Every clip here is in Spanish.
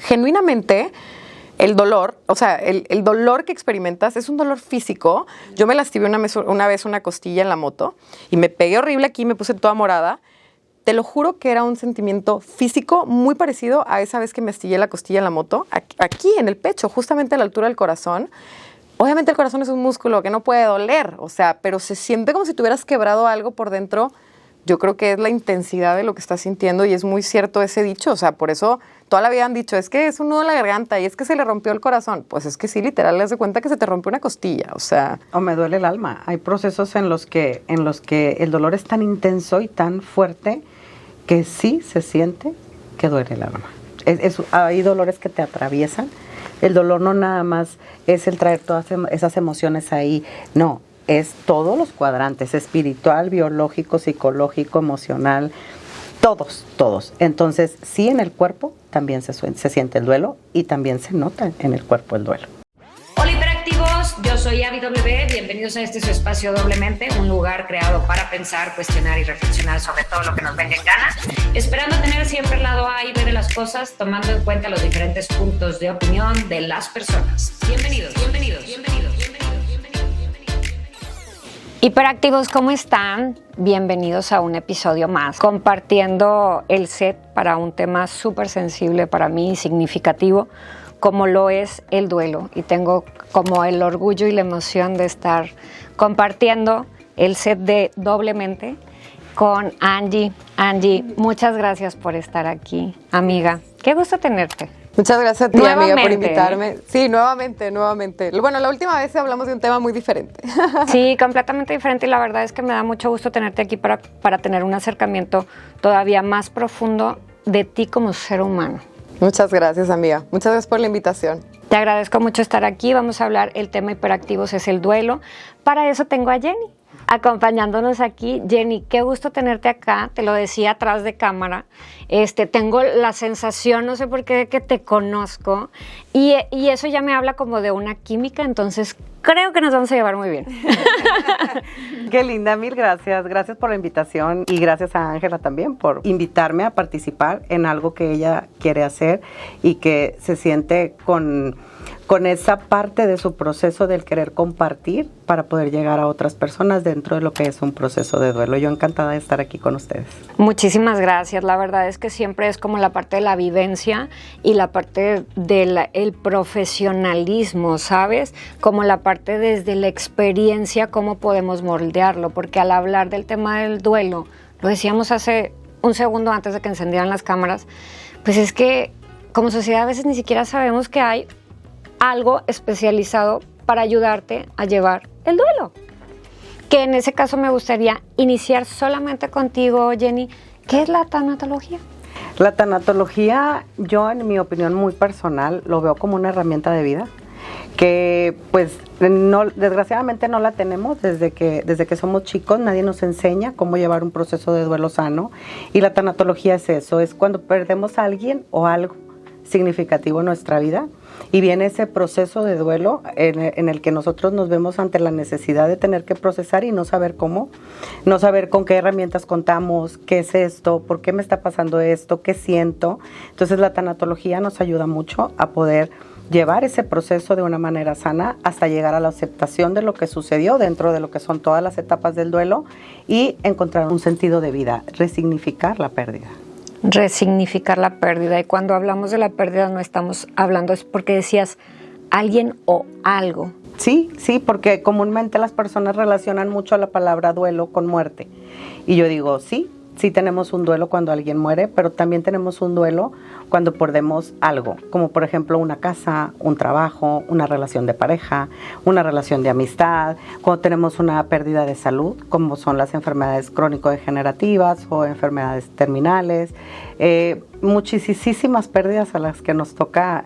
genuinamente el dolor, o sea, el dolor que experimentas es un dolor físico. Yo me lastimé una vez una costilla en la moto y me pegué horrible aquí, me puse toda morada. Te lo juro que era un sentimiento físico muy parecido a esa vez que me astillé la costilla en la moto, aquí en el pecho, justamente a la altura del corazón. Obviamente el corazón es un músculo que no puede doler, o sea, pero se siente como si tuvieras quebrado algo por dentro. Yo creo que es la intensidad de lo que estás sintiendo y es muy cierto ese dicho, o sea, por eso toda la vida han dicho, es que es un nudo en la garganta y es que se le rompió el corazón. Pues es que sí, literal, le das de cuenta que se te rompió una costilla, o sea. O me duele el alma. Hay procesos en los que el dolor es tan intenso y tan fuerte que sí se siente que duele el alma. Hay dolores que te atraviesan. El dolor no nada más es el traer todas esas emociones ahí, no. Es todos los cuadrantes, espiritual, biológico, psicológico, emocional, todos. Entonces, sí, en el cuerpo también se siente el duelo y también se nota en el cuerpo el duelo. Hola hiperactivos, yo soy Abby W, bienvenidos a este su espacio Doblemente, un lugar creado para pensar, cuestionar y reflexionar sobre todo lo que nos venga en gana, esperando tener siempre el lado A y B de las cosas, tomando en cuenta los diferentes puntos de opinión de las personas. Bienvenidos. Hiperactivos, ¿cómo están? Bienvenidos a un episodio más, compartiendo el set para un tema súper sensible para mí y significativo, como lo es el duelo. Y tengo como el orgullo y la emoción de estar compartiendo el set de Doblemente con Angie. Angie, muchas gracias por estar aquí, amiga. Qué gusto tenerte. Muchas gracias a ti, amiga, por invitarme. Sí, nuevamente. Bueno, la última vez hablamos de un tema muy diferente. Sí, completamente diferente y la verdad es que me da mucho gusto tenerte aquí para tener un acercamiento todavía más profundo de ti como ser humano. Muchas gracias, amiga. Muchas gracias por la invitación. Te agradezco mucho estar aquí. Vamos a hablar, el tema hiperactivos es el duelo. Para eso tengo a Jenny acompañándonos aquí. Jenny, qué gusto tenerte acá, te lo decía atrás de cámara. Tengo la sensación, no sé por qué, de que te conozco y eso ya me habla como de una química, entonces creo que nos vamos a llevar muy bien. Qué linda, mil gracias. Gracias por la invitación y gracias a Ángela también por invitarme a participar en algo que ella quiere hacer y que se siente con esa parte de su proceso del querer compartir para poder llegar a otras personas dentro de lo que es un proceso de duelo. Yo encantada de estar aquí con ustedes. Muchísimas gracias. La verdad es que siempre es como la parte de la vivencia y la parte del profesionalismo, ¿sabes? Como la parte desde la experiencia, cómo podemos moldearlo, porque al hablar del tema del duelo, lo decíamos hace un segundo antes de que encendieran las cámaras, pues es que como sociedad a veces ni siquiera sabemos que hay algo especializado para ayudarte a llevar el duelo. Que en ese caso me gustaría iniciar solamente contigo, Jenny. ¿Qué es la tanatología? La tanatología, yo en mi opinión muy personal, lo veo como una herramienta de vida que pues desgraciadamente no la tenemos desde que somos chicos. Nadie nos enseña cómo llevar un proceso de duelo sano y la tanatología es eso, es cuando perdemos a alguien o algo significativo en nuestra vida y viene ese proceso de duelo en el que nosotros nos vemos ante la necesidad de tener que procesar y no saber cómo, no saber con qué herramientas contamos, qué es esto, por qué me está pasando esto, qué siento. Entonces la tanatología nos ayuda mucho a poder llevar ese proceso de una manera sana hasta llegar a la aceptación de lo que sucedió dentro de lo que son todas las etapas del duelo y encontrar un sentido de vida, resignificar la pérdida. Resignificar la pérdida. Y cuando hablamos de la pérdida no estamos hablando, es porque decías alguien o algo. Sí, porque comúnmente las personas relacionan mucho la palabra duelo con muerte. Y yo digo, sí tenemos un duelo cuando alguien muere, pero también tenemos un duelo cuando perdemos algo, como por ejemplo una casa, un trabajo, una relación de pareja, una relación de amistad, cuando tenemos una pérdida de salud, como son las enfermedades crónico-degenerativas o enfermedades terminales, muchísimas pérdidas a las que nos toca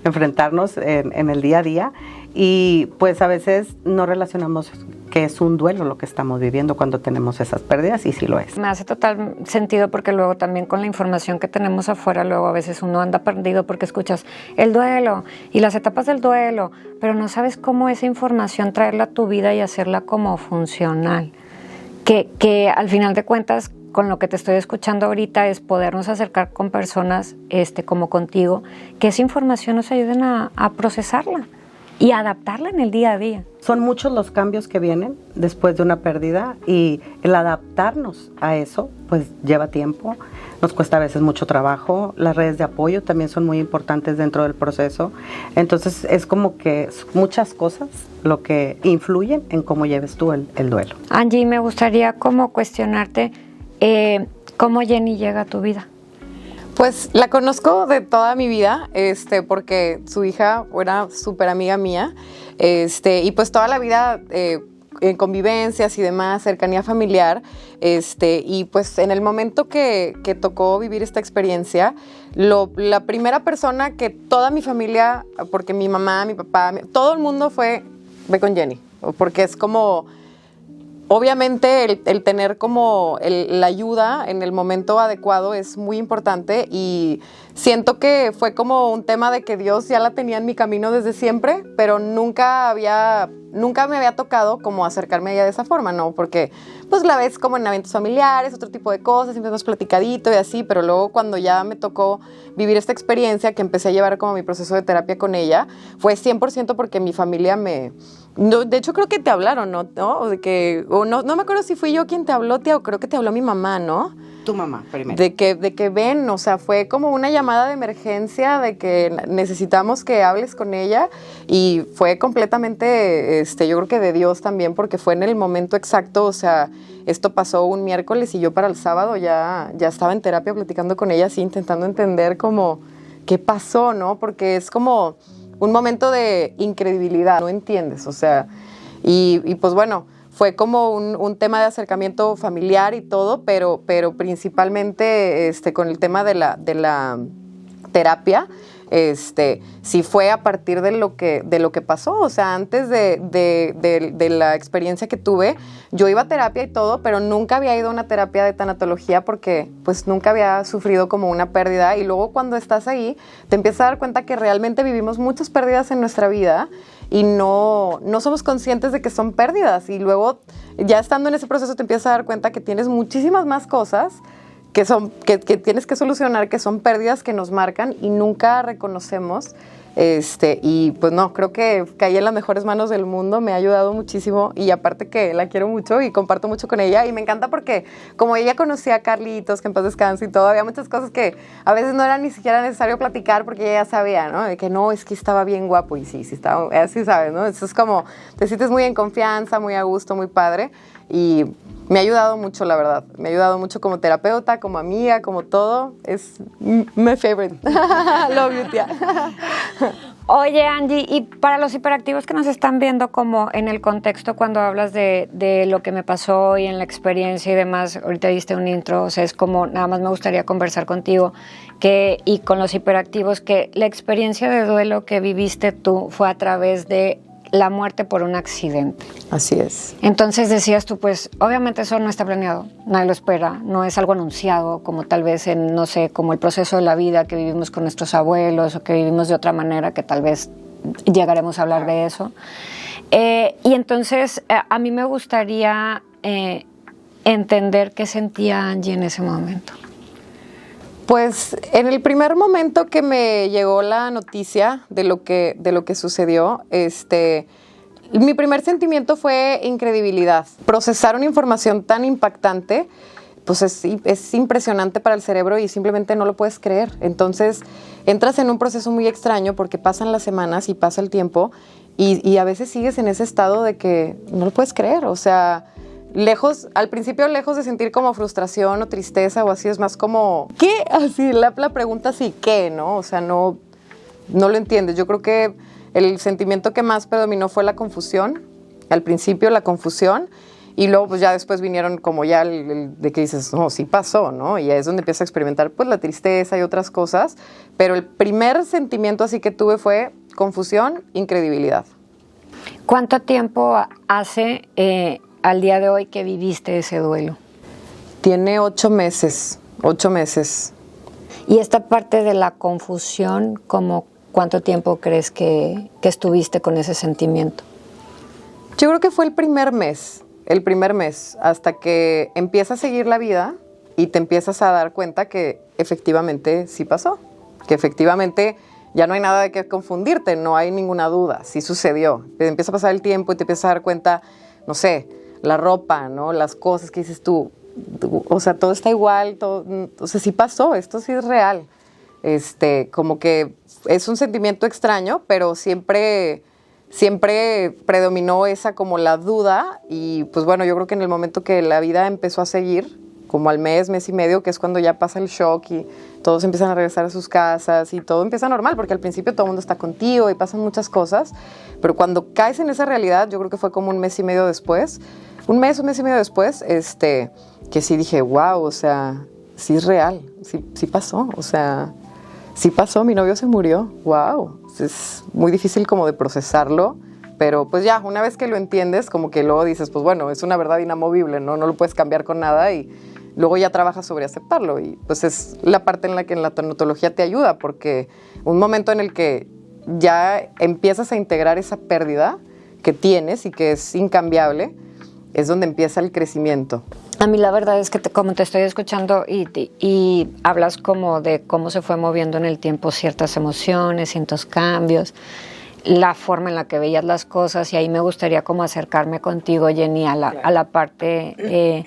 enfrentarnos en el día a día y pues a veces no relacionamos que es un duelo lo que estamos viviendo cuando tenemos esas pérdidas y sí lo es. Me hace total sentido porque luego también con la información que tenemos afuera, luego a veces uno anda perdido porque escuchas el duelo y las etapas del duelo, pero no sabes cómo esa información traerla a tu vida y hacerla como funcional. Que al final de cuentas, con lo que te estoy escuchando ahorita es podernos acercar con personas como contigo, que esa información nos ayuden a procesarla y adaptarla en el día a día. Son muchos los cambios que vienen después de una pérdida y el adaptarnos a eso pues lleva tiempo, nos cuesta a veces mucho trabajo, las redes de apoyo también son muy importantes dentro del proceso, entonces es como que muchas cosas lo que influyen en cómo lleves tú el duelo. Angie, me gustaría como cuestionarte cómo Jenny llega a tu vida. Pues la conozco de toda mi vida, porque su hija era súper amiga mía, y pues toda la vida en convivencias y demás, cercanía familiar, y pues en el momento que tocó vivir esta experiencia, la primera persona que toda mi familia, porque mi mamá, mi papá, todo el mundo fue, ve con Jenny, porque es como... Obviamente el tener como la ayuda en el momento adecuado es muy importante y siento que fue como un tema de que Dios ya la tenía en mi camino desde siempre, pero nunca me había tocado como acercarme a ella de esa forma, ¿no? Porque pues la ves como en eventos familiares, otro tipo de cosas, siempre hemos platicadito y así, pero luego cuando ya me tocó vivir esta experiencia que empecé a llevar como mi proceso de terapia con ella, fue 100% porque mi familia no, de hecho, creo que te hablaron, ¿no? No me acuerdo si fui yo quien te habló, tía, o creo que te habló mi mamá, ¿no? Tu mamá, primero. De que ven, o sea, fue como una llamada de emergencia de que necesitamos que hables con ella y fue completamente, yo creo que de Dios también, porque fue en el momento exacto, o sea, esto pasó un miércoles y yo para el sábado ya estaba en terapia platicando con ella, así intentando entender como qué pasó, ¿no? Porque es como... un momento de incredibilidad, no entiendes, o sea, y pues bueno, fue como un tema de acercamiento familiar y todo, pero principalmente con el tema de la terapia, sí fue a partir de lo que pasó, o sea, antes de la experiencia que tuve, yo iba a terapia y todo, pero nunca había ido a una terapia de tanatología porque pues nunca había sufrido como una pérdida y luego cuando estás ahí te empiezas a dar cuenta que realmente vivimos muchas pérdidas en nuestra vida y no somos conscientes de que son pérdidas y luego ya estando en ese proceso te empiezas a dar cuenta que tienes muchísimas más cosas que tienes que solucionar, que son pérdidas que nos marcan y nunca reconocemos. Y pues no, creo que caí en las mejores manos del mundo, me ha ayudado muchísimo y aparte que la quiero mucho y comparto mucho con ella y me encanta porque como ella conocía a Carlitos, que en paz descanse y todo, había muchas cosas que a veces no era ni siquiera necesario platicar porque ella ya sabía, ¿no? De que no, es que estaba bien guapo y sí estaba, así sabes, ¿no? Eso es como, te sientes muy en confianza, muy a gusto, muy padre y me ha ayudado mucho, la verdad. Me ha ayudado mucho como terapeuta, como amiga, como todo. Es my favorite. Love you, tía. Oye, Angie, y para los hiperactivos que nos están viendo como en el contexto cuando hablas de lo que me pasó y en la experiencia y demás, ahorita diste un intro, o sea, es como, nada más me gustaría conversar contigo y con los hiperactivos, que la experiencia de duelo que viviste tú fue a través de la muerte por un accidente. Así es. Entonces decías tú, pues obviamente eso no está planeado, nadie lo espera, no es algo anunciado como tal vez en, no sé, como el proceso de la vida que vivimos con nuestros abuelos o que vivimos de otra manera, que tal vez llegaremos a hablar de eso. Y entonces a mí me gustaría entender qué sentía Angie en ese momento. Pues en el primer momento que me llegó la noticia de lo que sucedió, mi primer sentimiento fue incredibilidad. Procesar una información tan impactante, pues es impresionante para el cerebro y simplemente no lo puedes creer. Entonces entras en un proceso muy extraño porque pasan las semanas y pasa el tiempo y a veces sigues en ese estado de que no lo puedes creer, o sea... al principio lejos de sentir como frustración o tristeza o así, es más como, ¿qué? Así, la pregunta así, ¿qué? ¿No? O sea, no lo entiendes. Yo creo que el sentimiento que más predominó fue la confusión. Al principio la confusión y luego pues ya después vinieron como ya el de que dices, no, sí pasó, ¿no? Y es donde empiezas a experimentar pues la tristeza y otras cosas. Pero el primer sentimiento así que tuve fue confusión, incredibilidad. ¿Cuánto tiempo hace... al día de hoy que viviste ese duelo? Tiene 8 meses. Y esta parte de la confusión, ¿cómo cuánto tiempo crees que estuviste con ese sentimiento? Yo creo que fue el primer mes, hasta que empieza a seguir la vida y te empiezas a dar cuenta que efectivamente sí pasó, que efectivamente ya no hay nada de qué confundirte, no hay ninguna duda, sí sucedió. Te empieza a pasar el tiempo y te empiezas a dar cuenta, no sé, la ropa, ¿no? Las cosas que dices tú, o sea, todo está igual, todo, o sea, sí pasó, esto sí es real. Como que es un sentimiento extraño, pero siempre predominó esa como la duda y pues bueno, yo creo que en el momento que la vida empezó a seguir, como al mes y medio, que es cuando ya pasa el shock y todos empiezan a regresar a sus casas y todo empieza normal, porque al principio todo el mundo está contigo y pasan muchas cosas, pero cuando caes en esa realidad, yo creo que fue como un mes y medio después, un mes y medio después, que sí dije, wow, o sea, sí es real, sí pasó, o sea, sí pasó, mi novio se murió, wow, es muy difícil como de procesarlo, pero pues ya, una vez que lo entiendes, como que luego dices, pues bueno, es una verdad inamovible, no lo puedes cambiar con nada y luego ya trabajas sobre aceptarlo y pues es la parte en la que en la tanatología te ayuda, porque un momento en el que ya empiezas a integrar esa pérdida que tienes y que es incambiable, es donde empieza el crecimiento. A mí la verdad es que como te estoy escuchando y hablas como de cómo se fue moviendo en el tiempo ciertas emociones, ciertos cambios, la forma en la que veías las cosas, y ahí me gustaría como acercarme contigo, Jenny, a la parte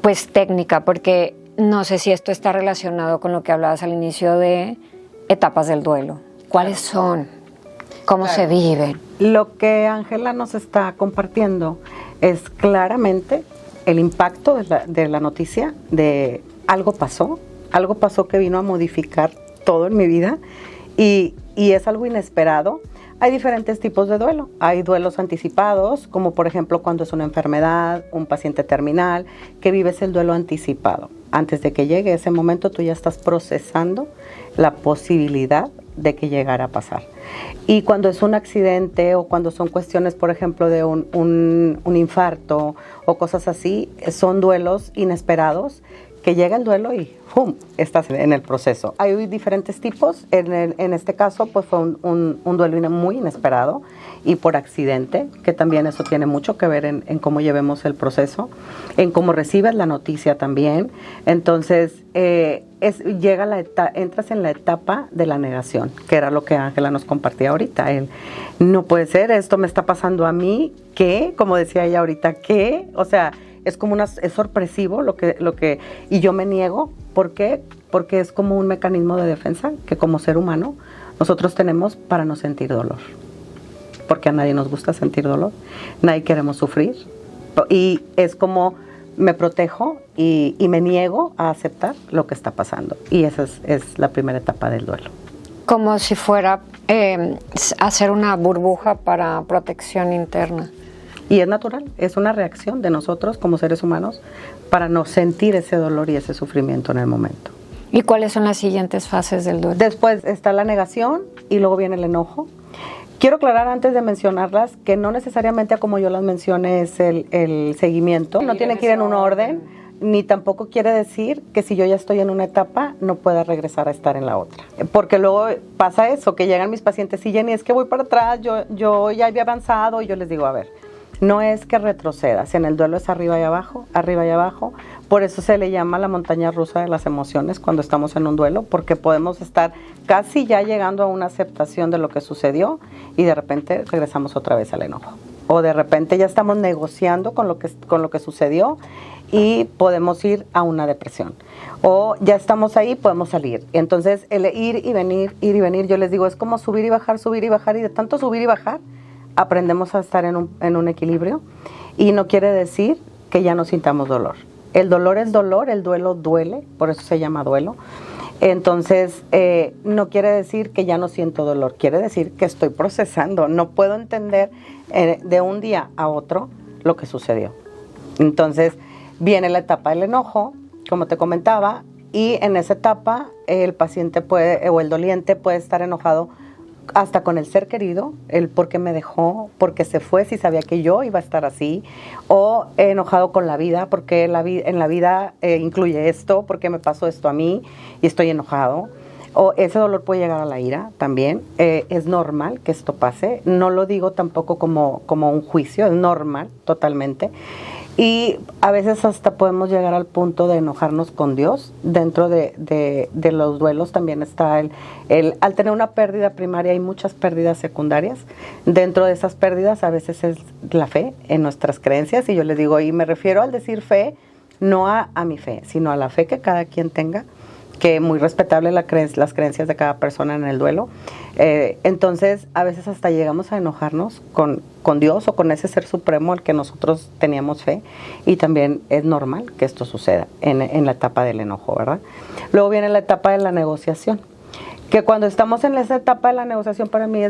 pues técnica, porque no sé si esto está relacionado con lo que hablabas al inicio de etapas del duelo. ¿Cuáles son? ¿Cómo se viven? Lo que Ángela nos está compartiendo es claramente el impacto de la noticia de algo pasó que vino a modificar todo en mi vida y es algo inesperado. Hay diferentes tipos de duelo. Hay duelos anticipados, como por ejemplo cuando es una enfermedad, un paciente terminal, que vives el duelo anticipado. Antes de que llegue ese momento, tú ya estás procesando la posibilidad de que llegara a pasar. Y cuando es un accidente o cuando son cuestiones, por ejemplo, de un infarto o cosas así, son duelos inesperados, que llega el duelo y ¡pum!, estás en el proceso. Hay diferentes tipos. En este caso, pues fue un duelo muy inesperado y por accidente, que también eso tiene mucho que ver en cómo llevemos el proceso, en cómo recibes la noticia también. Entonces, entras en la etapa de la negación, que era lo que Ángela nos compartía ahorita. No puede ser, esto me está pasando a mí, ¿qué? Como decía ella ahorita, ¿qué? O sea, es como es sorpresivo y yo me niego. ¿Por qué? Porque es como un mecanismo de defensa que como ser humano nosotros tenemos para no sentir dolor. Porque a nadie nos gusta sentir dolor, nadie queremos sufrir. Y es como me protejo y me niego a aceptar lo que está pasando. Y esa es la primera etapa del duelo. Como si fuera hacer una burbuja para protección interna. Y es natural, es una reacción de nosotros como seres humanos para no sentir ese dolor y ese sufrimiento en el momento. ¿Y cuáles son las siguientes fases del duelo? Después está la negación y luego viene el enojo. Quiero aclarar antes de mencionarlas que no necesariamente como yo las mencioné es el seguimiento. No tiene que ir en un orden, ni tampoco quiere decir que si yo ya estoy en una etapa no pueda regresar a estar en la otra. Porque luego pasa eso, que llegan mis pacientes y Jenny, es que voy para atrás, yo ya había avanzado y yo les digo, a ver, no es que retrocedas, en el duelo es arriba y abajo, por eso se le llama la montaña rusa de las emociones cuando estamos en un duelo, porque podemos estar casi ya llegando a una aceptación de lo que sucedió y de repente regresamos otra vez al enojo. O de repente ya estamos negociando con lo que sucedió y podemos ir a una depresión. O ya estamos ahí, podemos salir. Entonces el ir y venir, yo les digo, es como subir y bajar, y de tanto subir y bajar, aprendemos a estar en un equilibrio y no quiere decir que ya no sintamos dolor. El dolor es dolor, el duelo duele, por eso se llama duelo. Entonces, no quiere decir que ya no siento dolor, quiere decir que estoy procesando. No puedo entender de un día a otro lo que sucedió. Entonces, viene la etapa del enojo, como te comentaba, y en esa etapa el paciente o el doliente puede estar enojado hasta con el ser querido, el por qué me dejó, por qué se fue, si sabía que yo iba a estar así, o enojado con la vida, porque en la vida incluye esto, porque me pasó esto a mí y estoy enojado, o ese dolor puede llegar a la ira también. Es normal que esto pase, no lo digo tampoco como un juicio, es normal totalmente. Y a veces hasta podemos llegar al punto de enojarnos con Dios. Dentro de los duelos también está al tener una pérdida primaria hay muchas pérdidas secundarias. Dentro de esas pérdidas a veces es la fe en nuestras creencias. Y yo les digo, y me refiero al decir fe, no a mi fe, sino a la fe que cada quien tenga, que muy respetable las creencias de cada persona en el duelo. Entonces, a veces hasta llegamos a enojarnos con Dios o con ese ser supremo al que nosotros teníamos fe, y también es normal que esto suceda en la etapa del enojo, ¿verdad? Luego viene la etapa de la negociación, que cuando estamos en esa etapa de la negociación, para mí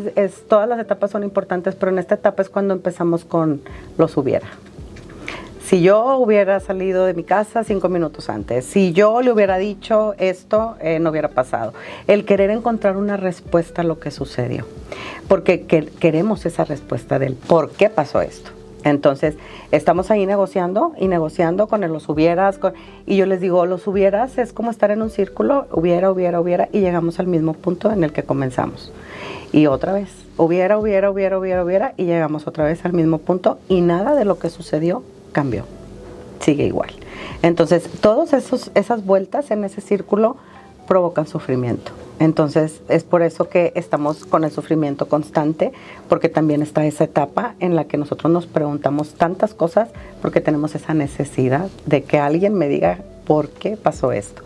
todas las etapas son importantes, pero en esta etapa es cuando empezamos con los hubiera. Si yo hubiera salido de mi casa 5 minutos antes, si yo le hubiera dicho esto, no hubiera pasado. El querer encontrar una respuesta a lo que sucedió, porque queremos esa respuesta del por qué pasó esto. Entonces, estamos ahí negociando y negociando con los hubieras, y yo les digo, los hubieras es como estar en un círculo, hubiera, y llegamos al mismo punto en el que comenzamos. Y otra vez, hubiera, y llegamos otra vez al mismo punto, y nada de lo que sucedió cambió, sigue igual. Entonces, todas esas vueltas en ese círculo provocan sufrimiento. Entonces, es por eso que estamos con el sufrimiento constante, porque también está esa etapa en la que nosotros nos preguntamos tantas cosas, porque tenemos esa necesidad de que alguien me diga por qué pasó esto.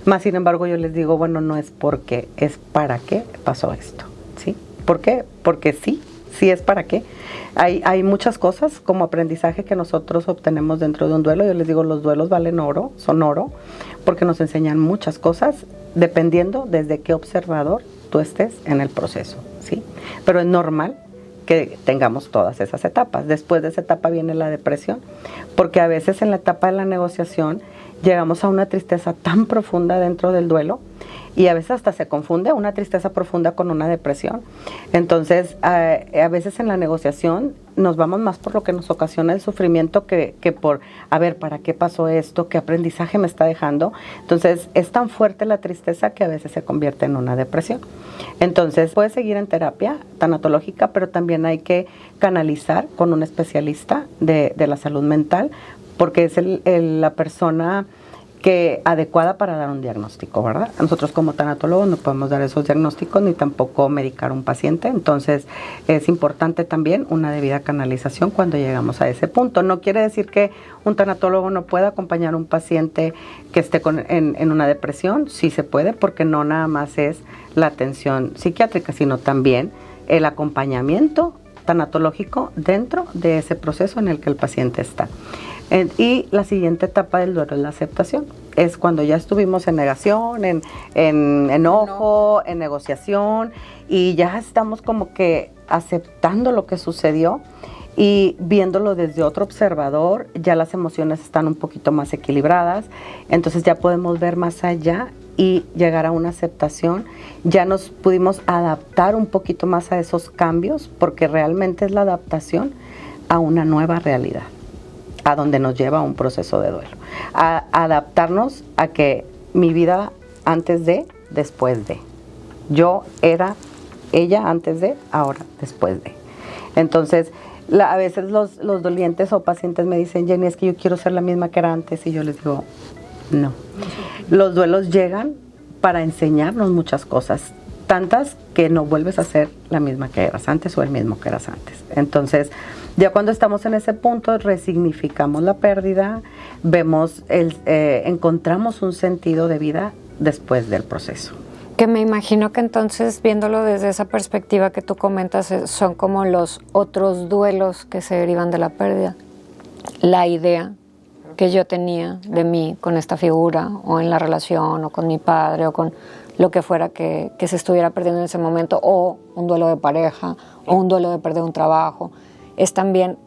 Más sin embargo, yo les digo, bueno, no es por qué, es para qué pasó esto, ¿sí? ¿Por qué? Porque sí es para qué. Hay muchas cosas como aprendizaje que nosotros obtenemos dentro de un duelo. Yo les digo, los duelos valen oro, son oro, porque nos enseñan muchas cosas, dependiendo desde qué observador tú estés en el proceso, ¿sí? Pero es normal que tengamos todas esas etapas. Después de esa etapa viene la depresión, porque a veces en la etapa de la negociación llegamos a una tristeza tan profunda dentro del duelo, y a veces hasta se confunde una tristeza profunda con una depresión. Entonces, a veces en la negociación nos vamos más por lo que nos ocasiona el sufrimiento que por, a ver, ¿para qué pasó esto? ¿Qué aprendizaje me está dejando? Entonces, es tan fuerte la tristeza que a veces se convierte en una depresión. Entonces, puede seguir en terapia tanatológica, pero también hay que canalizar con un especialista de la salud mental, porque es la persona adecuada para dar un diagnóstico, ¿verdad? Nosotros como tanatólogos no podemos dar esos diagnósticos ni tampoco medicar a un paciente. Entonces es importante también una debida canalización cuando llegamos a ese punto. No quiere decir que un tanatólogo no pueda acompañar a un paciente que esté en una depresión. Sí se puede, porque no nada más es la atención psiquiátrica, sino también el acompañamiento tanatológico dentro de ese proceso en el que el paciente está. Y la siguiente etapa del duelo es la aceptación. Es cuando ya estuvimos en negación, en enojo, en negociación, y ya estamos como que aceptando lo que sucedió y viéndolo desde otro observador. Ya las emociones están un poquito más equilibradas, entonces ya podemos ver más allá y llegar a una aceptación. Ya nos pudimos adaptar un poquito más a esos cambios, porque realmente es la adaptación a una nueva realidad, a donde nos lleva un proceso de duelo, a adaptarnos a que mi vida antes de, después de, yo era ella antes de, ahora después de. Entonces, a veces los dolientes o pacientes me dicen, Jenny, es que yo quiero ser la misma que era antes, y yo les digo, no. Los duelos llegan para enseñarnos muchas cosas, tantas que no vuelves a ser la misma que eras antes o el mismo que eras antes. Entonces, ya cuando estamos en ese punto, resignificamos la pérdida, vemos, encontramos un sentido de vida después del proceso. Que me imagino que entonces, viéndolo desde esa perspectiva que tú comentas, son como los otros duelos que se derivan de la pérdida. La idea que yo tenía de mí con esta figura, o en la relación, o con mi padre, o con lo que fuera que se estuviera perdiendo en ese momento, o un duelo de pareja, o un duelo de perder un trabajo, es también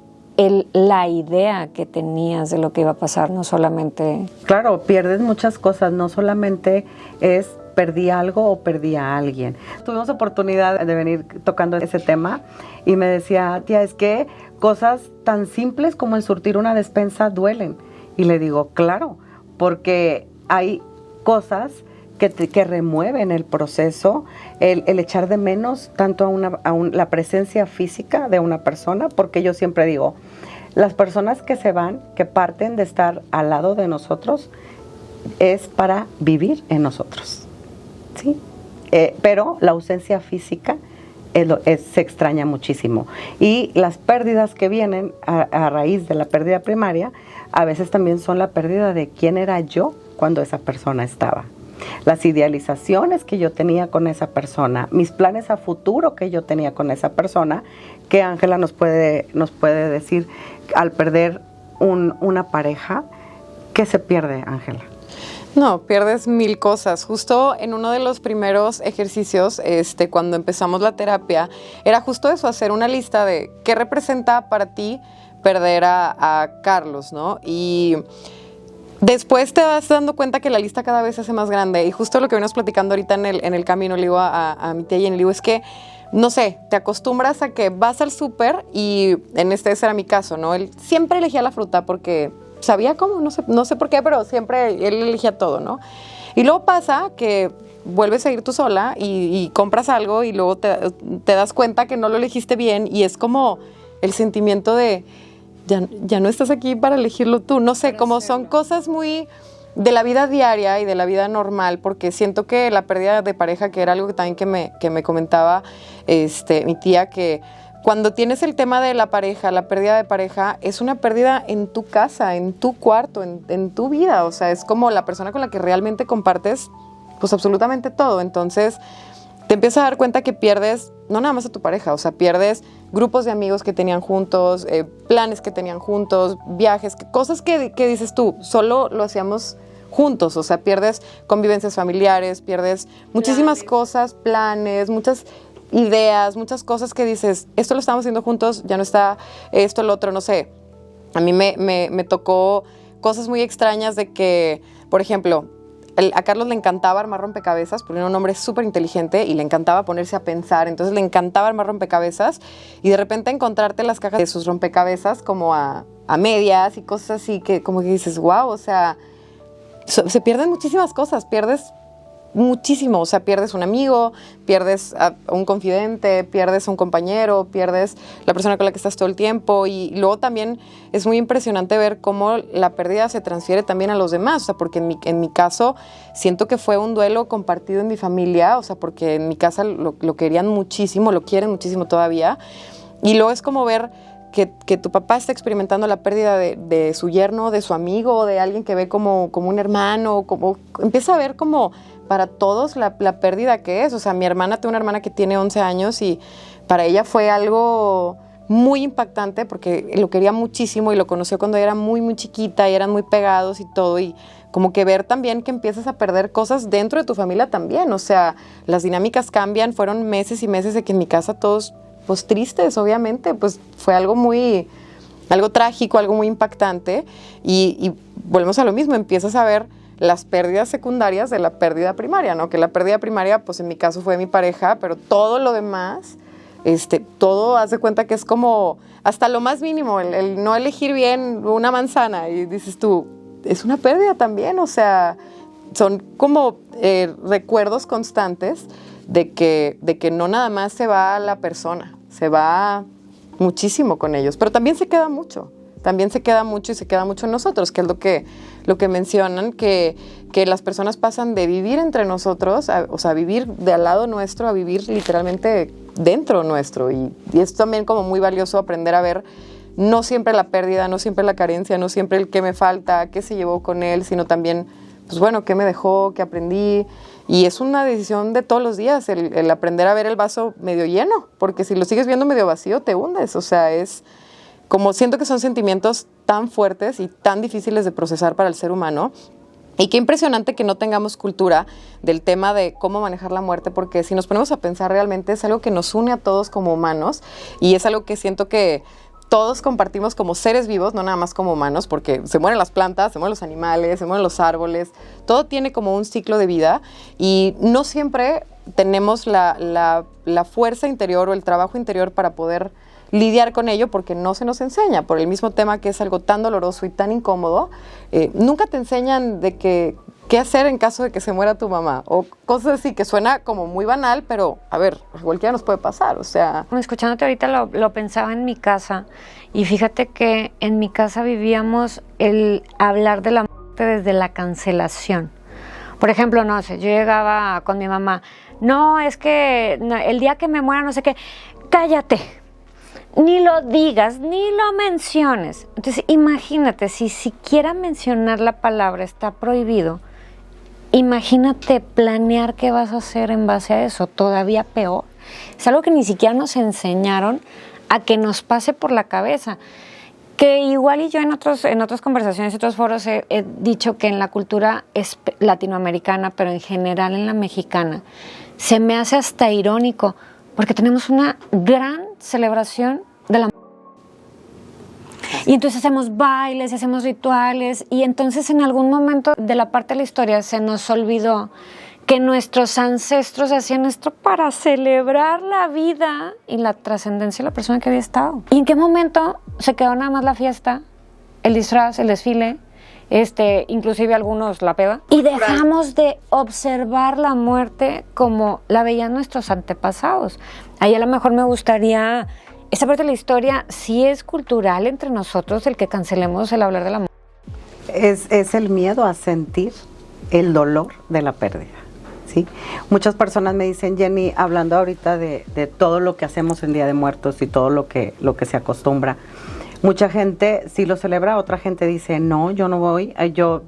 la idea que tenías de lo que iba a pasar, no solamente... Claro, pierdes muchas cosas, no solamente es perdí algo o perdí a alguien. Tuvimos oportunidad de venir tocando ese tema y me decía, tía, es que cosas tan simples como el surtir una despensa duelen. Y le digo, claro, porque hay cosas que remueven el proceso, el echar de menos tanto a la presencia física de una persona, porque yo siempre digo, las personas que se van, que parten de estar al lado de nosotros, es para vivir en nosotros, ¿sí? Pero la ausencia física se extraña muchísimo. Y las pérdidas que vienen a raíz de la pérdida primaria, a veces también son la pérdida de quién era yo cuando esa persona estaba. Las idealizaciones que yo tenía con esa persona, mis planes a futuro que yo tenía con esa persona, que Ángela nos puede decir, al perder una pareja, ¿qué se pierde, Ángela? No, pierdes mil cosas. Justo en uno de los primeros ejercicios, cuando empezamos la terapia, era justo eso, hacer una lista de qué representa para ti perder a Carlos, ¿no? Y después te vas dando cuenta que la lista cada vez se hace más grande. Y justo lo que venimos platicando ahorita en el camino, le digo a mi tía Jenny, le digo, es que, no sé, te acostumbras a que vas al súper y ese era mi caso, ¿no? Él siempre elegía la fruta porque sabía cómo, no sé por qué, pero siempre él elegía todo, ¿no? Y luego pasa que vuelves a ir tú sola y compras algo y luego te das cuenta que no lo elegiste bien y es como el sentimiento de ya no estás aquí para elegirlo tú. No sé, como son cosas muy de la vida diaria y de la vida normal, porque siento que la pérdida de pareja, que era algo que también que me comentaba mi tía, que cuando tienes el tema de la pareja, la pérdida de pareja, es una pérdida en tu casa, en tu cuarto, en tu vida. O sea, es como la persona con la que realmente compartes pues absolutamente todo. Entonces te empiezas a dar cuenta que pierdes no nada más a tu pareja, o sea, pierdes grupos de amigos que tenían juntos, planes que tenían juntos, viajes, cosas que dices tú, solo lo hacíamos juntos, o sea, pierdes convivencias familiares, pierdes muchísimas cosas, planes, muchas ideas, muchas cosas que dices, esto lo estamos haciendo juntos, ya no está esto, lo otro, no sé. A mí me tocó cosas muy extrañas de que, por ejemplo, a Carlos le encantaba armar rompecabezas, porque era un hombre súper inteligente y le encantaba ponerse a pensar, entonces le encantaba armar rompecabezas y de repente encontrarte las cajas de sus rompecabezas como a medias y cosas así que como que dices, wow, o sea, se pierden muchísimas cosas, pierdes muchísimo, o sea, pierdes un amigo, pierdes a un confidente, pierdes a un compañero, pierdes la persona con la que estás todo el tiempo y luego también es muy impresionante ver cómo la pérdida se transfiere también a los demás, o sea, porque en mi caso siento que fue un duelo compartido en mi familia, o sea, porque en mi casa lo querían muchísimo, lo quieren muchísimo todavía y luego es como ver que tu papá está experimentando la pérdida de su yerno, de su amigo, de alguien que ve como un hermano, como empieza a ver como para todos la pérdida que es. O sea, mi hermana, tengo una hermana que tiene 11 años y para ella fue algo muy impactante porque lo quería muchísimo y lo conoció cuando era muy, muy chiquita y eran muy pegados y todo. Y como que ver también que empiezas a perder cosas dentro de tu familia también. O sea, las dinámicas cambian. Fueron meses y meses de que en mi casa todos, pues tristes, obviamente. Pues fue algo trágico, algo muy impactante. Y volvemos a lo mismo, empiezas a ver las pérdidas secundarias de la pérdida primaria, ¿no? Que la pérdida primaria, pues en mi caso fue mi pareja, pero todo lo demás, todo haz de cuenta que es como hasta lo más mínimo, el no elegir bien una manzana y dices tú, es una pérdida también, o sea, son como recuerdos constantes de que no nada más se va la persona, se va muchísimo con ellos, pero también se queda mucho. También se queda mucho y se queda mucho en nosotros, que es lo que mencionan, que las personas pasan de vivir entre nosotros, o sea, vivir de al lado nuestro, a vivir literalmente dentro nuestro. Y es también como muy valioso aprender a ver no siempre la pérdida, no siempre la carencia, no siempre el qué me falta, qué se llevó con él, sino también, pues bueno, qué me dejó, qué aprendí. Y es una decisión de todos los días, el aprender a ver el vaso medio lleno, porque si lo sigues viendo medio vacío, te hundes. O sea, es como siento que son sentimientos tan fuertes y tan difíciles de procesar para el ser humano. Y qué impresionante que no tengamos cultura del tema de cómo manejar la muerte, porque si nos ponemos a pensar realmente es algo que nos une a todos como humanos y es algo que siento que todos compartimos como seres vivos, no nada más como humanos, porque se mueren las plantas, se mueren los animales, se mueren los árboles, todo tiene como un ciclo de vida y no siempre tenemos la fuerza interior o el trabajo interior para poder lidiar con ello porque no se nos enseña, por el mismo tema que es algo tan doloroso y tan incómodo. Nunca te enseñan de que ¿qué hacer en caso de que se muera tu mamá? O cosas así que suena como muy banal, pero a ver, a cualquiera nos puede pasar, o sea. Escuchándote ahorita lo pensaba en mi casa y fíjate que en mi casa vivíamos el hablar de la muerte desde la cancelación. Por ejemplo, no sé, yo llegaba con mi mamá, no, es que el día que me muera no sé qué, cállate. Ni lo digas, ni lo menciones. Entonces, imagínate, si siquiera mencionar la palabra está prohibido, imagínate planear qué vas a hacer en base a eso, todavía peor. Es algo que ni siquiera nos enseñaron a que nos pase por la cabeza. Que igual y yo en otras conversaciones, otros foros he dicho que en la cultura latinoamericana, pero en general en la mexicana, se me hace hasta irónico, porque tenemos una gran celebración de la y entonces hacemos bailes, hacemos rituales, y entonces en algún momento de la parte de la historia se nos olvidó que nuestros ancestros hacían esto para celebrar la vida y la trascendencia de la persona que había estado. ¿Y en qué momento se quedó nada más la fiesta, el disfraz, el desfile, inclusive algunos la peda? Y dejamos de observar la muerte como la veían nuestros antepasados. Ahí a lo mejor me gustaría, esta parte de la historia sí es cultural entre nosotros el que cancelemos el hablar de la muerte. Es el miedo a sentir el dolor de la pérdida. ¿Sí? Muchas personas me dicen, Jenny, hablando ahorita de todo lo que hacemos en Día de Muertos y todo lo que se acostumbra, mucha gente sí lo celebra, otra gente dice, no, yo no voy, yo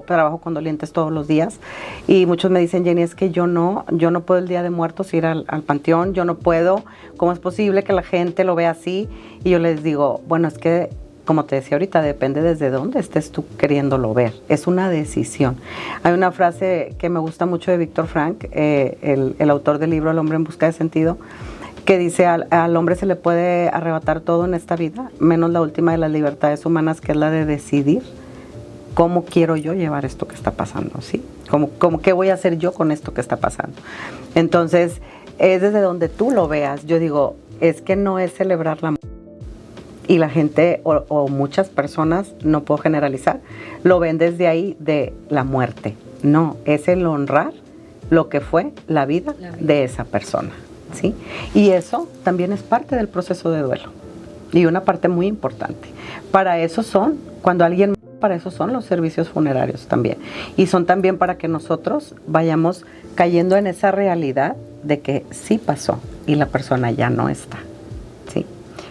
trabajo con dolientes todos los días, y muchos me dicen, Jenny, es que yo no puedo el Día de Muertos ir al panteón, yo no puedo, ¿cómo es posible que la gente lo vea así? Y yo les digo, bueno, es que como te decía ahorita, depende desde dónde estés tú queriéndolo ver. Es una decisión. Hay una frase que me gusta mucho de Víctor Frank, el autor del libro El hombre en busca de sentido, que dice, al hombre se le puede arrebatar todo en esta vida, menos la última de las libertades humanas, que es la de decidir cómo quiero yo llevar esto que está pasando, ¿sí? ¿Qué voy a hacer yo con esto que está pasando? Entonces, es desde donde tú lo veas. Yo digo, es que no es celebrar la muerte. Y la gente o muchas personas, no puedo generalizar, lo ven desde ahí de la muerte. No, es el honrar lo que fue la vida de esa persona, ¿sí? Y eso también es parte del proceso de duelo. Y una parte muy importante. Para eso son los servicios funerarios también. Y son también para que nosotros vayamos cayendo en esa realidad de que sí pasó y la persona ya no está.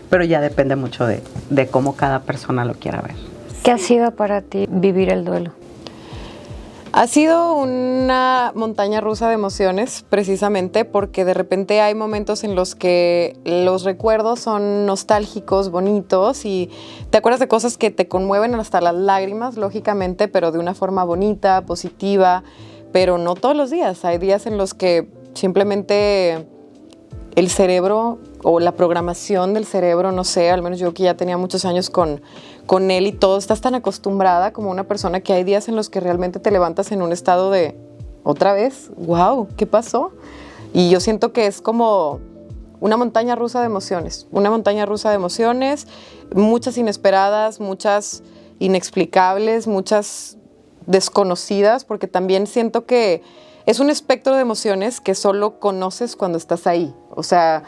Pero ya depende mucho de cómo cada persona lo quiera ver. ¿Qué ha sido para ti vivir el duelo? Ha sido una montaña rusa de emociones, precisamente porque de repente hay momentos en los que los recuerdos son nostálgicos, bonitos, y te acuerdas de cosas que te conmueven hasta las lágrimas, lógicamente, pero de una forma bonita, positiva, pero no todos los días. Hay días en los que simplemente el cerebro o la programación del cerebro, no sé, al menos yo que ya tenía muchos años con él y todo, estás tan acostumbrada como una persona que hay días en los que realmente te levantas en un estado de, otra vez, wow, ¿qué pasó? Y yo siento que es como una montaña rusa de emociones, muchas inesperadas, muchas inexplicables, muchas desconocidas, porque también siento que es un espectro de emociones que solo conoces cuando estás ahí. O sea,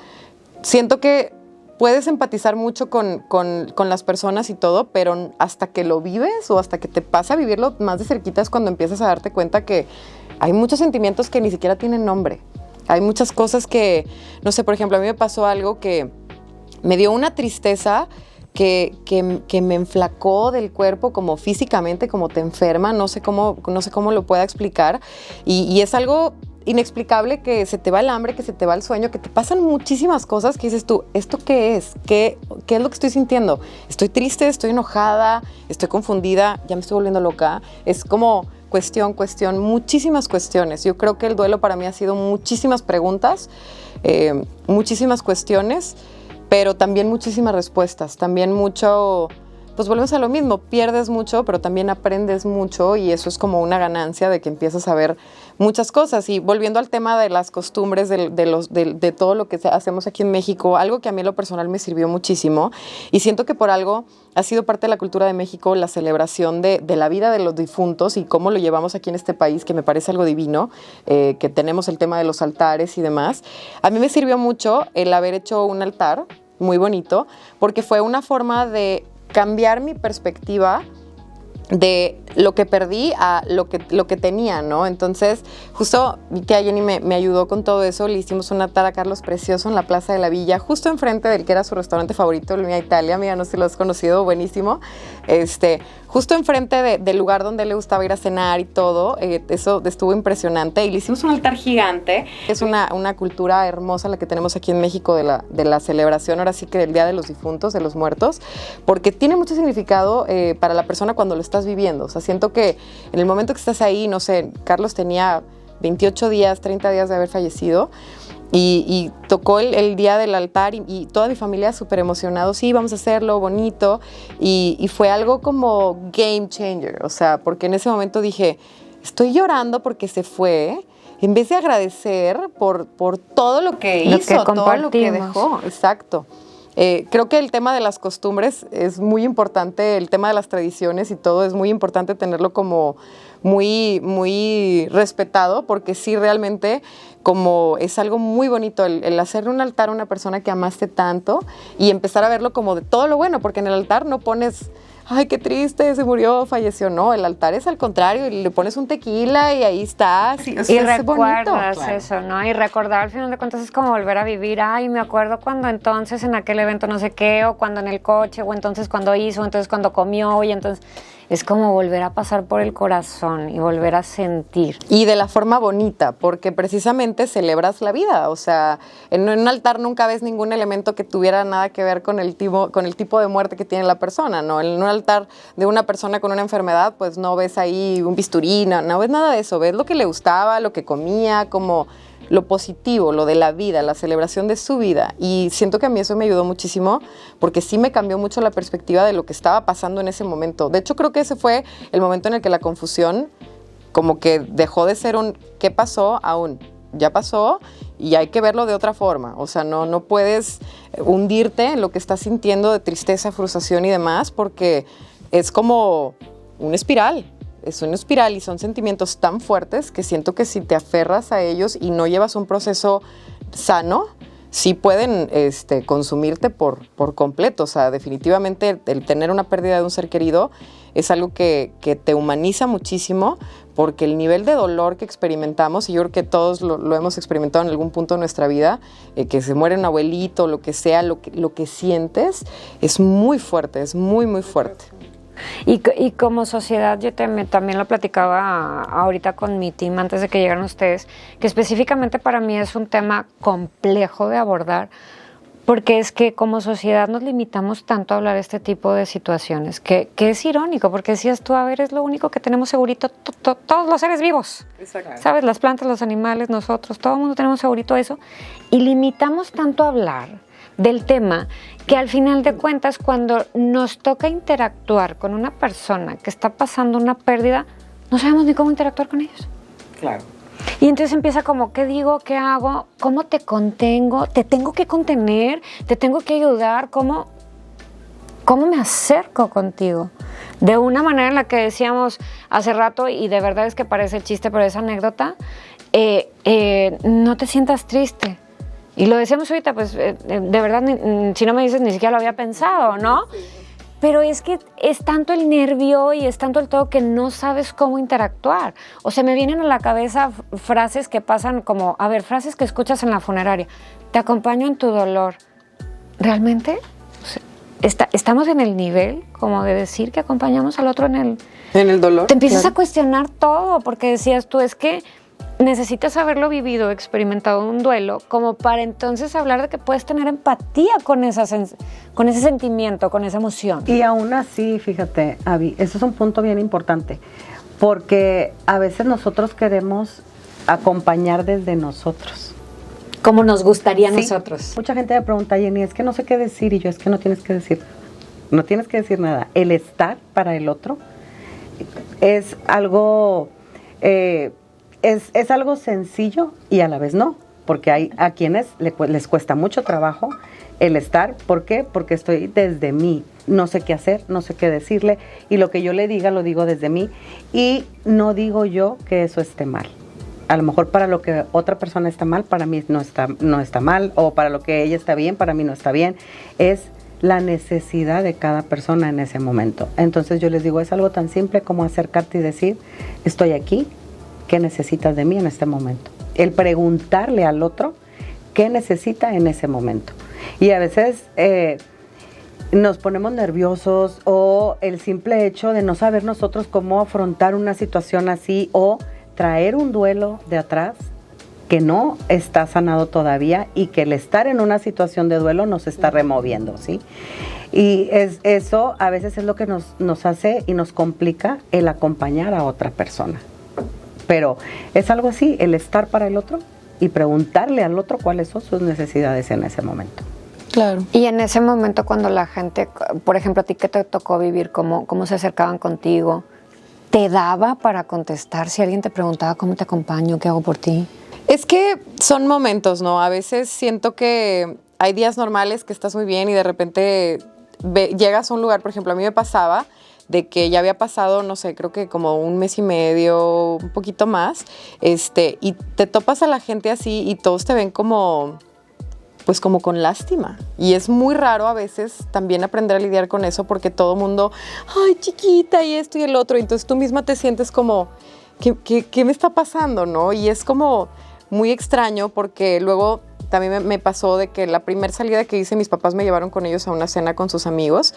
siento que puedes empatizar mucho con las personas y todo, pero hasta que lo vives o hasta que te pasa a vivirlo más de cerquita es cuando empiezas a darte cuenta que hay muchos sentimientos que ni siquiera tienen nombre. Hay muchas cosas que, no sé, por ejemplo, a mí me pasó algo que me dio una tristeza que me enflacó del cuerpo, como físicamente, como te enferma, no sé cómo lo pueda explicar, y es algo inexplicable, que se te va el hambre, que se te va el sueño, que te pasan muchísimas cosas que dices tú, ¿esto qué es? ¿Qué es lo que estoy sintiendo? ¿Estoy triste? ¿Estoy enojada? ¿Estoy confundida? ¿Ya me estoy volviendo loca? Es como cuestión, muchísimas cuestiones. Yo creo que el duelo para mí ha sido muchísimas preguntas, muchísimas cuestiones, pero también muchísimas respuestas, también mucho pues volvemos a lo mismo, pierdes mucho, pero también aprendes mucho y eso es como una ganancia de que empiezas a ver muchas cosas. Y volviendo al tema de las costumbres, de todo lo que hacemos aquí en México, algo que a mí en lo personal me sirvió muchísimo y siento que por algo ha sido parte de la cultura de México la celebración de la vida de los difuntos y cómo lo llevamos aquí en este país, que me parece algo divino, que tenemos el tema de los altares y demás. A mí me sirvió mucho el haber hecho un altar muy bonito, porque fue una forma de cambiar mi perspectiva de lo que perdí a lo que tenía, ¿no? Entonces, justo mi tía Jenny me ayudó con todo eso. Le hicimos un altar a Carlos precioso en la Plaza de la Villa, justo enfrente del que era su restaurante favorito, el Mia Italia. Amiga, no sé si lo has conocido, buenísimo. Justo enfrente del lugar donde le gustaba ir a cenar y todo. Eso estuvo impresionante. Y le hicimos un altar gigante. Es una cultura hermosa la que tenemos aquí en México de la celebración, ahora sí que del Día de los Difuntos, de los muertos, porque tiene mucho significado para la persona cuando lo estás viviendo. O sea, siento que en el momento que estás ahí, no sé, Carlos tenía 28 días, 30 días de haber fallecido y tocó el día del altar y toda mi familia súper emocionado, sí, vamos a hacerlo bonito y fue algo como game changer, o sea, porque en ese momento dije, estoy llorando porque se fue, en vez de agradecer por todo lo que hizo, todo lo que dejó, exacto. Creo que el tema de las costumbres es muy importante, el tema de las tradiciones y todo es muy importante tenerlo como muy, muy respetado, porque sí realmente como es algo muy bonito el hacerle un altar a una persona que amaste tanto y empezar a verlo como de todo lo bueno, porque en el altar no pones, ay, qué triste, se murió, falleció. No, el altar es al contrario, le pones un tequila y ahí está. Sí, o sea, y es recuerdas bonito. eso, ¿no? Y recordar al final de cuentas es como volver a vivir. Ay, me acuerdo cuando entonces en aquel evento no sé qué, o cuando en el coche, o entonces cuando hizo, o entonces cuando comió, y entonces es como volver a pasar por el corazón y volver a sentir. Y de la forma bonita, porque precisamente celebras la vida. O sea, en un altar nunca ves ningún elemento que tuviera nada que ver con el tipo de muerte que tiene la persona, ¿no? En un altar de una persona con una enfermedad, pues no ves ahí un bisturí, no ves nada de eso. Ves lo que le gustaba, lo que comía, como lo positivo, lo de la vida, la celebración de su vida. Y siento que a mí eso me ayudó muchísimo porque sí me cambió mucho la perspectiva de lo que estaba pasando en ese momento. De hecho, creo que ese fue el momento en el que la confusión como que dejó de ser un ¿qué pasó? A un ya pasó y hay que verlo de otra forma. O sea, no puedes hundirte en lo que estás sintiendo de tristeza, frustración y demás, porque es como una espiral. Es una espiral y son sentimientos tan fuertes que siento que si te aferras a ellos y no llevas un proceso sano, sí pueden consumirte por completo. O sea, definitivamente el tener una pérdida de un ser querido es algo que te humaniza muchísimo, porque el nivel de dolor que experimentamos, y yo creo que todos lo hemos experimentado en algún punto de nuestra vida, que se muere un abuelito, lo que sea, lo que sientes, es muy fuerte, es muy, muy fuerte. Y como sociedad, yo también lo platicaba ahorita con mi team antes de que llegaran ustedes, que específicamente para mí es un tema complejo de abordar, porque es que como sociedad nos limitamos tanto a hablar de este tipo de situaciones, que es irónico, porque decías tú, a ver, es lo único que tenemos segurito todos los seres vivos. Exacto. ¿Sabes? Las plantas, los animales, nosotros, todo el mundo tenemos segurito eso, y limitamos tanto a hablar del tema que al final de cuentas cuando nos toca interactuar con una persona que está pasando una pérdida, no sabemos ni cómo interactuar con ellos. Claro. Y entonces empieza como, ¿qué digo? ¿Qué hago? ¿Cómo te contengo? ¿Te tengo que contener? ¿Te tengo que ayudar? ¿Cómo me acerco contigo? De una manera en la que decíamos hace rato, y de verdad es que parece chiste, pero es anécdota, no te sientas triste. Y lo decíamos ahorita, pues, de verdad, si no me dices, ni siquiera lo había pensado, ¿no? Pero es que es tanto el nervio y es tanto el todo que no sabes cómo interactuar. O sea, me vienen a la cabeza frases que pasan como, a ver, frases que escuchas en la funeraria. Te acompaño en tu dolor. ¿Realmente? O sea, ¿estamos en el nivel como de decir que acompañamos al otro en el dolor? Te empiezas claro. a cuestionar todo, porque decías tú, es que necesitas haberlo vivido, experimentado un duelo, como para entonces hablar de que puedes tener empatía con ese sentimiento, con esa emoción. Y aún así, fíjate, Abby, eso es un punto bien importante, porque a veces nosotros queremos acompañar desde nosotros. Como nos gustaría a Sí. nosotros. Mucha gente me pregunta, Jenny, es que no sé qué decir, y yo, es que no tienes que decir. no tienes que decir nada. El estar para el otro es algo, es algo sencillo y a la vez no, porque hay a quienes les cuesta mucho trabajo el estar. ¿Por qué? Porque estoy desde mí. No sé qué hacer, no sé qué decirle, y lo que yo le diga lo digo desde mí, y no digo yo que eso esté mal. A lo mejor para lo que otra persona está mal, para mí no está mal, o para lo que ella está bien, para mí no está bien. Es la necesidad de cada persona en ese momento. Entonces yo les digo, es algo tan simple como acercarte y decir, estoy aquí, ¿qué necesitas de mí en este momento? El preguntarle al otro qué necesita en ese momento. Y a veces nos ponemos nerviosos, o el simple hecho de no saber nosotros cómo afrontar una situación así, o traer un duelo de atrás que no está sanado todavía, y que el estar en una situación de duelo nos está removiendo, ¿sí? Y eso a veces es lo que nos hace y nos complica el acompañar a otra persona. Pero es algo así, el estar para el otro y preguntarle al otro cuáles son sus necesidades en ese momento. Claro. Y en ese momento cuando la gente, por ejemplo, a ti que te tocó vivir, cómo se acercaban contigo, ¿te daba para contestar si alguien te preguntaba cómo te acompaño, qué hago por ti? Es que son momentos, ¿no? A veces siento que hay días normales que estás muy bien y de repente llegas a un lugar, por ejemplo, a mí me pasaba de que ya había pasado, no sé, creo que como un mes y medio, un poquito más, y te topas a la gente así y todos te ven como, pues como con lástima. Y es muy raro a veces también aprender a lidiar con eso, porque todo mundo, ay, chiquita, y esto y el otro, y entonces tú misma te sientes como, ¿qué me está pasando, no? Y es como muy extraño, porque luego también me pasó de que la primera salida que hice, mis papás me llevaron con ellos a una cena con sus amigos,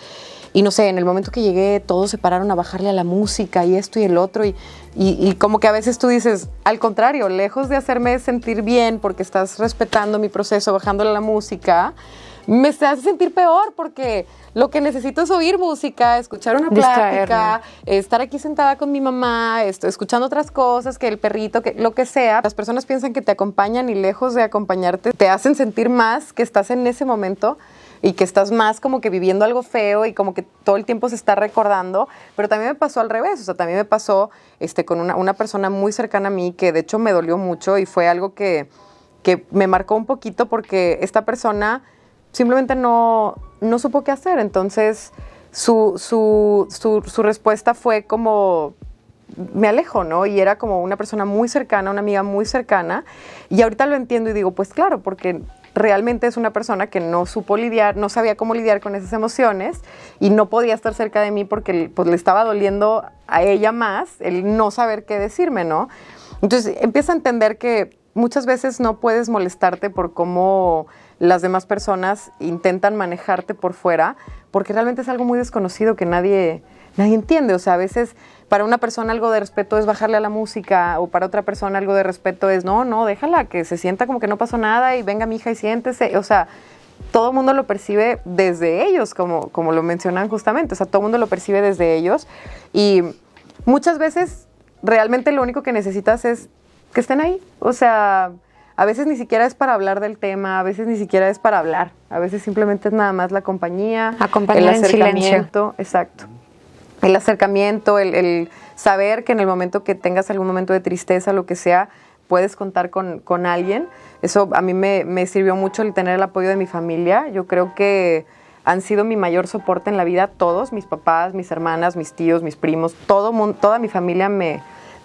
y no sé, en el momento que llegué, todos se pararon a bajarle a la música y esto y el otro, y como que a veces tú dices, al contrario, lejos de hacerme sentir bien porque estás respetando mi proceso bajándole a la música, me hace sentir peor, porque lo que necesito es oír música, escuchar una plática, estar aquí sentada con mi mamá, escuchando otras cosas, que el perrito, que lo que sea. Las personas piensan que te acompañan y lejos de acompañarte, te hacen sentir más que estás en ese momento y que estás más como que viviendo algo feo y como que todo el tiempo se está recordando. Pero también me pasó al revés, o sea, también me pasó con una persona muy cercana a mí, que de hecho me dolió mucho y fue algo que me marcó un poquito, porque esta persona simplemente no supo qué hacer. Entonces su respuesta fue como, me alejo, ¿no? Y era como una persona muy cercana, una amiga muy cercana, y ahorita lo entiendo y digo, pues claro, porque realmente es una persona que no supo lidiar, no sabía cómo lidiar con esas emociones, y no podía estar cerca de mí porque pues, le estaba doliendo a ella más el no saber qué decirme, ¿no? Entonces empieza a entender que muchas veces no puedes molestarte por cómo las demás personas intentan manejarte por fuera, porque realmente es algo muy desconocido que nadie entiende. O sea, a veces para una persona algo de respeto es bajarle a la música, o para otra persona algo de respeto es, no, déjala, que se sienta como que no pasó nada y venga mi hija y siéntese. O sea, todo el mundo lo percibe desde ellos, como lo mencionan justamente. O sea, todo el mundo lo percibe desde ellos, y muchas veces realmente lo único que necesitas es que estén ahí. O sea, a veces ni siquiera es para hablar del tema, a veces ni siquiera es para hablar, a veces simplemente es nada más la compañía, acompañar el acercamiento, en silencio. Exacto. El acercamiento, el saber que en el momento que tengas algún momento de tristeza, lo que sea, puedes contar con alguien. Eso a mí me sirvió mucho, el tener el apoyo de mi familia. Yo creo que han sido mi mayor soporte en la vida, todos, mis papás, mis hermanas, mis tíos, mis primos, toda mi familia me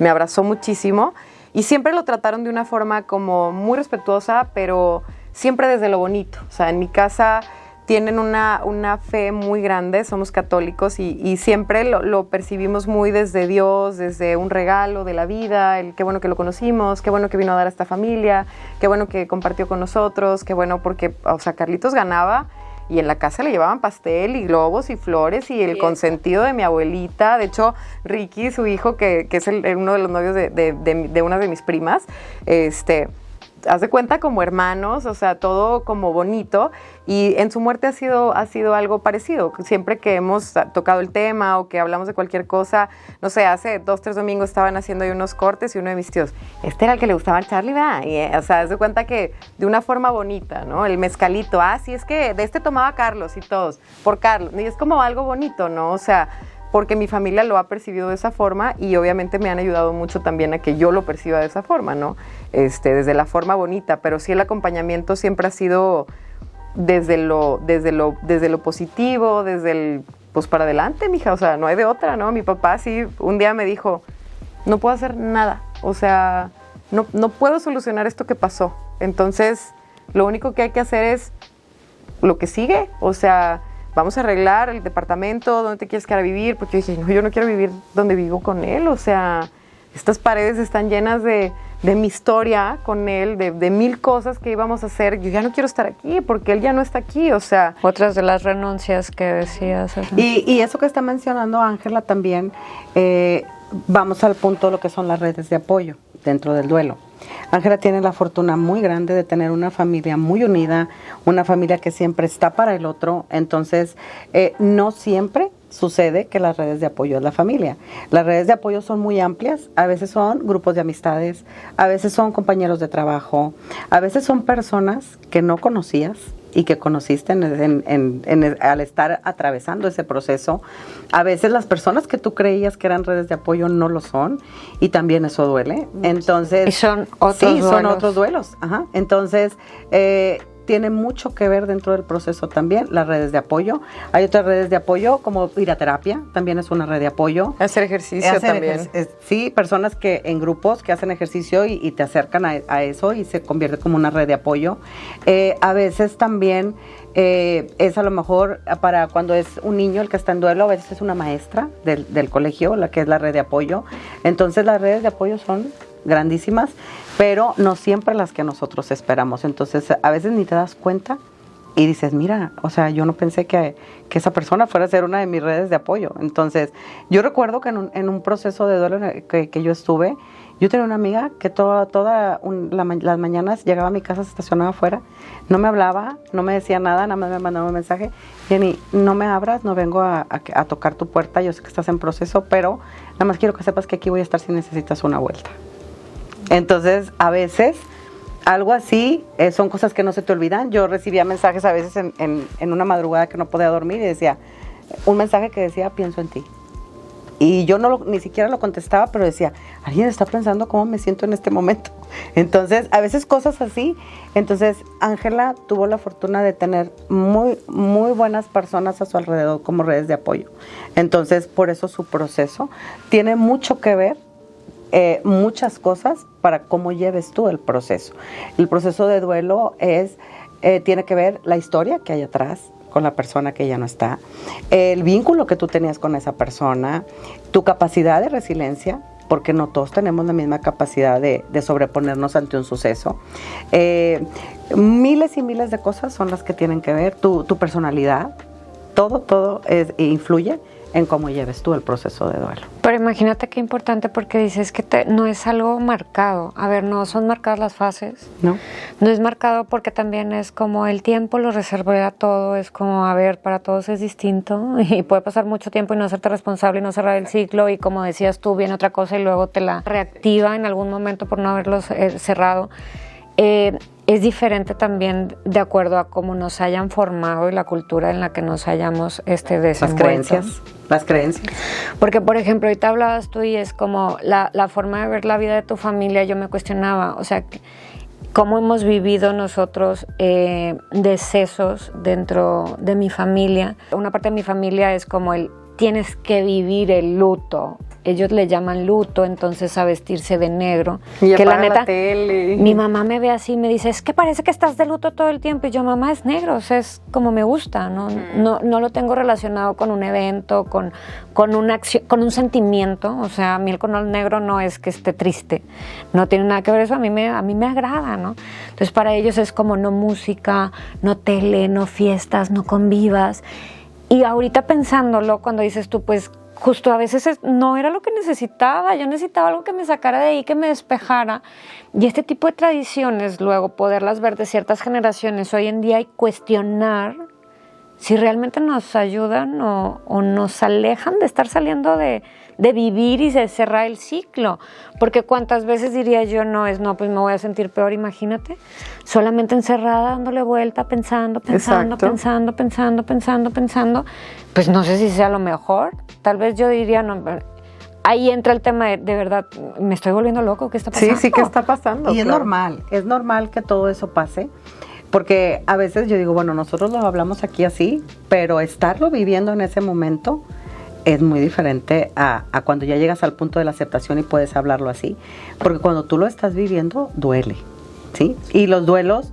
abrazó muchísimo. Y siempre lo trataron de una forma como muy respetuosa, pero siempre desde lo bonito. O sea, en mi casa tienen una fe muy grande, somos católicos, y siempre lo percibimos muy desde Dios, desde un regalo de la vida, qué bueno que lo conocimos, qué bueno que vino a dar a esta familia, qué bueno que compartió con nosotros, qué bueno porque, o sea, Carlitos ganaba, y en la casa le llevaban pastel y globos y flores y el consentido de mi abuelita. De hecho, Ricky, su hijo, que es uno de los novios de una de mis primas, haz de cuenta como hermanos, o sea, todo como bonito, y en su muerte ha sido algo parecido. Siempre que hemos tocado el tema o que hablamos de cualquier cosa, no sé, hace 2, 3 domingos estaban haciendo ahí unos cortes y uno de mis tíos, este era el que le gustaba al Charlie, ¿verdad? Y, o sea, haz de cuenta que de una forma bonita, ¿no? El mezcalito, sí, es que de este tomaba Carlos y todos, por Carlos, y es como algo bonito, ¿no? O sea, porque mi familia lo ha percibido de esa forma y obviamente me han ayudado mucho también a que yo lo perciba de esa forma, ¿no? Desde la forma bonita, pero sí el acompañamiento siempre ha sido desde lo positivo, desde el, pues para adelante, mija, o sea, no hay de otra, ¿no? Mi papá sí un día me dijo, no puedo hacer nada, o sea, no puedo solucionar esto que pasó, entonces lo único que hay que hacer es lo que sigue, o sea, vamos a arreglar el departamento, ¿dónde te quieres quedar a vivir? Porque yo dije, no, yo no quiero vivir donde vivo con él, o sea, estas paredes están llenas de mi historia con él, de 1000 cosas que íbamos a hacer, yo ya no quiero estar aquí, porque él ya no está aquí, o sea. Otras de las renuncias que decías. Y eso que está mencionando Ángela también, vamos al punto de lo que son las redes de apoyo dentro del duelo. Ángela tiene la fortuna muy grande de tener una familia muy unida, una familia que siempre está para el otro, entonces no siempre sucede que las redes de apoyo es la familia. Las redes de apoyo son muy amplias, a veces son grupos de amistades, a veces son compañeros de trabajo, a veces son personas que no conocías y que conociste al estar atravesando ese proceso. A veces las personas que tú creías que eran redes de apoyo no lo son y también eso duele. Entonces, y son otros duelos. Son otros duelos. Ajá. Entonces, tiene mucho que ver dentro del proceso también las redes de apoyo. Hay otras redes de apoyo como ir a terapia, también es una red de apoyo. Hacer ejercicio también. Sí, personas que en grupos que hacen ejercicio y te acercan a eso y se convierte como una red de apoyo. A veces también es a lo mejor para cuando es un niño el que está en duelo, a veces es una maestra del colegio, la que es la red de apoyo. Entonces las redes de apoyo son grandísimas, pero no siempre las que nosotros esperamos. Entonces, a veces ni te das cuenta y dices, mira, o sea, yo no pensé que esa persona fuera a ser una de mis redes de apoyo. Entonces, yo recuerdo que en un proceso de duelo que yo estuve, yo tenía una amiga que las mañanas llegaba a mi casa, se estacionaba afuera, no me hablaba, no me decía nada, nada más me mandaba un mensaje, Jenny, no me abras, no vengo a tocar tu puerta, yo sé que estás en proceso, pero nada más quiero que sepas que aquí voy a estar si necesitas una vuelta. Entonces, a veces, algo así, son cosas que no se te olvidan. Yo recibía mensajes a veces en una madrugada que no podía dormir y decía, un mensaje que decía, pienso en ti. Y yo ni siquiera lo contestaba, pero decía, alguien está pensando cómo me siento en este momento. Entonces, a veces cosas así. Entonces, Ángela tuvo la fortuna de tener muy, muy buenas personas a su alrededor como redes de apoyo. Entonces, por eso su proceso tiene mucho que ver, muchas cosas para cómo lleves tú el proceso. El proceso de duelo tiene que ver la historia que hay atrás con la persona que ya no está, el vínculo que tú tenías con esa persona, tu capacidad de resiliencia, porque no todos tenemos la misma capacidad de sobreponernos ante un suceso. Miles y miles de cosas son las que tienen que ver, tu personalidad, todo influye en cómo lleves tú el proceso de duelo. Pero imagínate qué importante, porque dices que no es algo marcado. A ver, no son marcadas las fases. No es marcado porque también es como el tiempo lo reserva todo. Es como, a ver, para todos es distinto y puede pasar mucho tiempo y no hacerte responsable y no cerrar el ciclo. Y como decías tú, viene otra cosa y luego te la reactiva en algún momento por no haberlo cerrado. Es diferente también de acuerdo a cómo nos hayan formado y la cultura en la que nos hayamos desenvuelto. Las creencias. Porque, por ejemplo, ahorita hablabas tú y es como la forma de ver la vida de tu familia, yo me cuestionaba, o sea, cómo hemos vivido nosotros decesos dentro de mi familia. Una parte de mi familia es como tienes que vivir el luto. Ellos le llaman luto, entonces a vestirse de negro. Y que la neta, la tele. Mi mamá me ve así y me dice, es que parece que estás de luto todo el tiempo. Y yo, mamá, es negro, o sea, es como me gusta, ¿no? No lo tengo relacionado con un evento, con una acción, con un sentimiento. O sea, a mí el color negro no es que esté triste, no tiene nada que ver eso, a mí me agrada, ¿no? Entonces para ellos es como no música, no tele, no fiestas, no convivas. Y ahorita pensándolo, cuando dices tú, pues, justo a veces no era lo que necesitaba, yo necesitaba algo que me sacara de ahí, que me despejara. Y este tipo de tradiciones, luego poderlas ver de ciertas generaciones hoy en día y cuestionar si realmente nos ayudan o nos alejan de estar saliendo de vivir y de cerrar el ciclo. Porque cuántas veces diría yo, pues me voy a sentir peor, imagínate. Solamente encerrada, dándole vuelta, pensando. Pues no sé si sea lo mejor. Tal vez yo diría, no, ahí entra el tema de verdad, ¿me estoy volviendo loco? ¿Qué está pasando? Sí, ¿qué está pasando? Y claro. es normal que todo eso pase. Porque a veces yo digo, bueno, nosotros lo hablamos aquí así, pero estarlo viviendo en ese momento es muy diferente a cuando ya llegas al punto de la aceptación y puedes hablarlo así. Porque cuando tú lo estás viviendo, duele, ¿sí? Y los duelos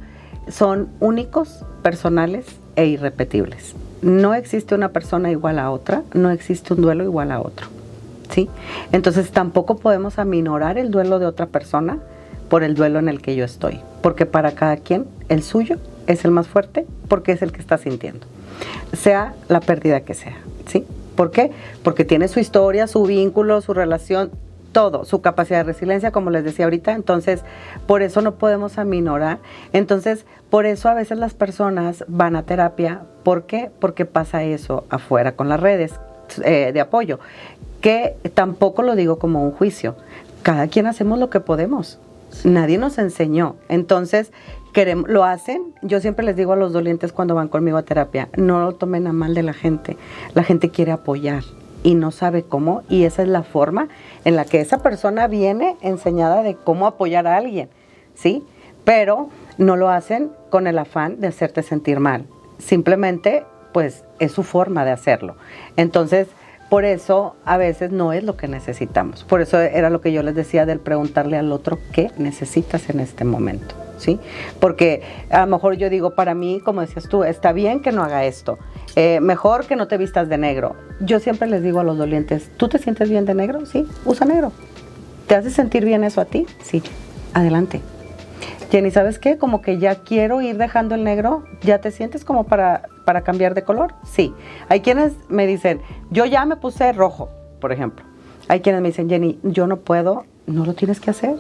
son únicos, personales e irrepetibles. No existe una persona igual a otra, no existe un duelo igual a otro, ¿sí? Entonces tampoco podemos aminorar el duelo de otra persona por el duelo en el que yo estoy, porque para cada quien el suyo es el más fuerte porque es el que está sintiendo, sea la pérdida que sea, ¿sí? ¿Por qué? Porque tiene su historia, su vínculo, su relación, todo, su capacidad de resiliencia, como les decía ahorita. Entonces, por eso no podemos aminorar. Entonces, por eso a veces las personas van a terapia. ¿Por qué? Porque pasa eso afuera con las redes de apoyo, que tampoco lo digo como un juicio. Cada quien hacemos lo que podemos. Nadie nos enseñó. Entonces, lo hacen. Yo siempre les digo a los dolientes cuando van conmigo a terapia, no lo tomen a mal de la gente. La gente quiere apoyar y no sabe cómo, y esa es la forma en la que esa persona viene enseñada de cómo apoyar a alguien, ¿sí? Pero no lo hacen con el afán de hacerte sentir mal. Simplemente, pues, es su forma de hacerlo. Entonces, por eso a veces no es lo que necesitamos. Por eso era lo que yo les decía del preguntarle al otro qué necesitas en este momento, ¿sí? Porque a lo mejor yo digo, para mí, como decías tú, está bien que no haga esto, mejor que no te vistas de negro. Yo siempre les digo a los dolientes, ¿tú te sientes bien de negro? Sí, usa negro. ¿Te hace sentir bien eso a ti? Sí, adelante. Jenny, ¿sabes qué? Como que ya quiero ir dejando el negro. ¿Ya te sientes como para cambiar de color? Sí. Hay quienes me dicen, yo ya me puse rojo, por ejemplo. Hay quienes me dicen, Jenny, yo no puedo. No lo tienes que hacer.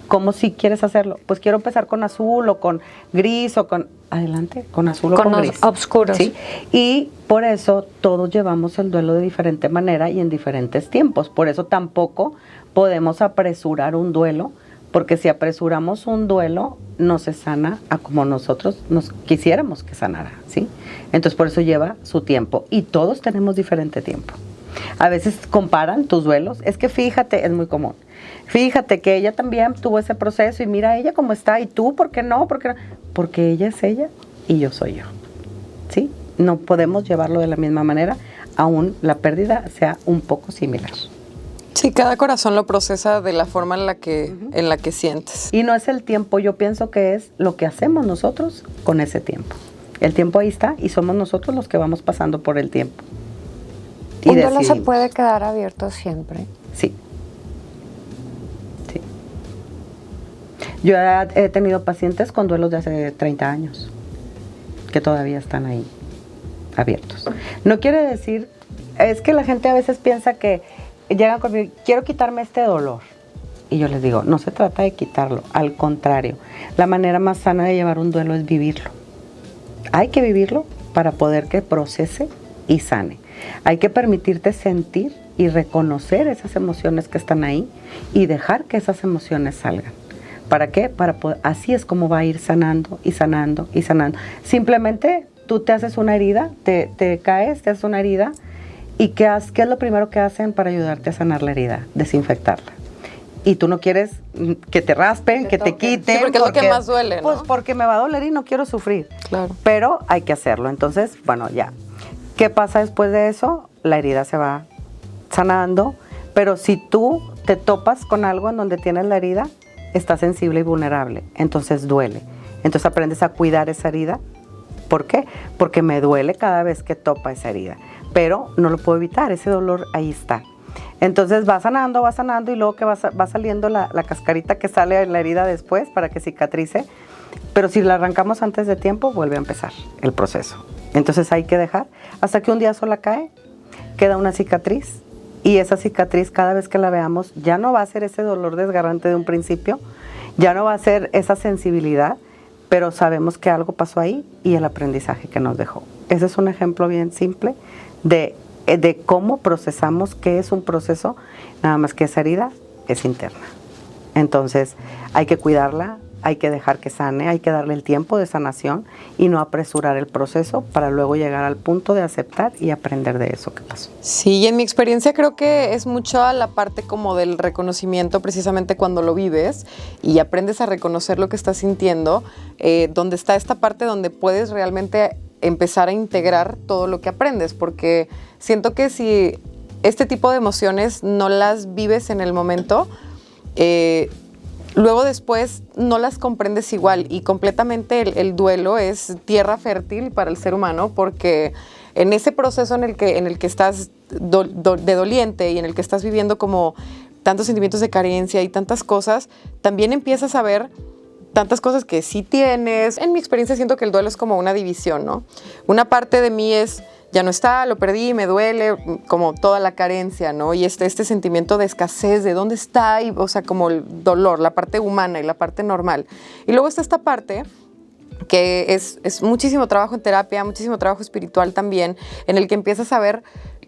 ¿Cómo si quieres hacerlo? Pues quiero empezar con azul o con gris o con... Adelante, con azul o con gris. Con los oscuros. ¿Sí? Y por eso todos llevamos el duelo de diferente manera y en diferentes tiempos. Por eso tampoco podemos apresurar un duelo, porque si apresuramos un duelo, no se sana a como nosotros nos quisiéramos que sanara, ¿sí? Entonces, por eso lleva su tiempo. Y todos tenemos diferente tiempo. A veces comparan tus duelos. Es que fíjate, es muy común. Fíjate que ella también tuvo ese proceso y mira ella cómo está. ¿Y tú por qué no? Porque ella es ella y yo soy yo, ¿sí? No podemos llevarlo de la misma manera, aún la pérdida sea un poco similar. Sí, cada corazón lo procesa de la forma en la que sientes. Y no es el tiempo, yo pienso que es lo que hacemos nosotros con ese tiempo. El tiempo ahí está y somos nosotros los que vamos pasando por el tiempo. Y un duelo se puede quedar abierto siempre. Sí. Sí. Yo he tenido pacientes con duelos de hace 30 años que todavía están ahí abiertos. No quiere decir, es que la gente a veces piensa que llegan conmigo, quiero quitarme este dolor. Y yo les digo, no se trata de quitarlo, al contrario. La manera más sana de llevar un duelo es vivirlo. Hay que vivirlo para poder que procese y sane. Hay que permitirte sentir y reconocer esas emociones que están ahí y dejar que esas emociones salgan. ¿Para qué? Así es como va a ir sanando y sanando y sanando. Simplemente tú te haces una herida, te caes, te haces una herida. ¿Y qué es lo primero que hacen para ayudarte a sanar la herida? Desinfectarla. Y tú no quieres que te raspen, que te quiten. Sí, porque es lo que más duele, ¿no? Pues porque me va a doler y no quiero sufrir. Claro. Pero hay que hacerlo. Entonces, bueno, ya. ¿Qué pasa después de eso? La herida se va sanando. Pero si tú te topas con algo en donde tienes la herida, estás sensible y vulnerable. Entonces duele. Entonces aprendes a cuidar esa herida. ¿Por qué? Porque me duele cada vez que topa esa herida. Pero no lo puedo evitar, ese dolor ahí está. Entonces va sanando y luego que va saliendo la cascarita que sale en la herida después para que cicatrice. Pero si la arrancamos antes de tiempo, vuelve a empezar el proceso. Entonces hay que dejar hasta que un día sola cae queda una cicatriz. Y esa cicatriz, cada vez que la veamos, ya no va a ser ese dolor desgarrante de un principio, ya no va a ser esa sensibilidad, pero sabemos que algo pasó ahí y el aprendizaje que nos dejó. Ese es un ejemplo bien simple de cómo procesamos, qué es un proceso, nada más que esa herida es interna. Entonces hay que cuidarla, hay que dejar que sane, hay que darle el tiempo de sanación y no apresurar el proceso para luego llegar al punto de aceptar y aprender de eso que pasó. Sí, y en mi experiencia creo que es mucho a la parte como del reconocimiento, precisamente cuando lo vives y aprendes a reconocer lo que estás sintiendo, donde está esta parte donde puedes realmente empezar a integrar todo lo que aprendes, porque siento que si este tipo de emociones no las vives en el momento, luego después no las comprendes igual, y completamente el duelo es tierra fértil para el ser humano, porque en ese proceso en el que estás de doliente y en el que estás viviendo como tantos sentimientos de carencia y tantas cosas, también empiezas a ver tantas cosas que sí tienes. En mi experiencia siento que el duelo es como una división, ¿no? Una parte de mí es, ya no está, lo perdí, me duele, como toda la carencia, ¿no? Y este sentimiento de escasez, de dónde está, y, o sea, como el dolor, la parte humana y la parte normal. Y luego está esta parte que es muchísimo trabajo en terapia, muchísimo trabajo espiritual también, en el que empiezas a ver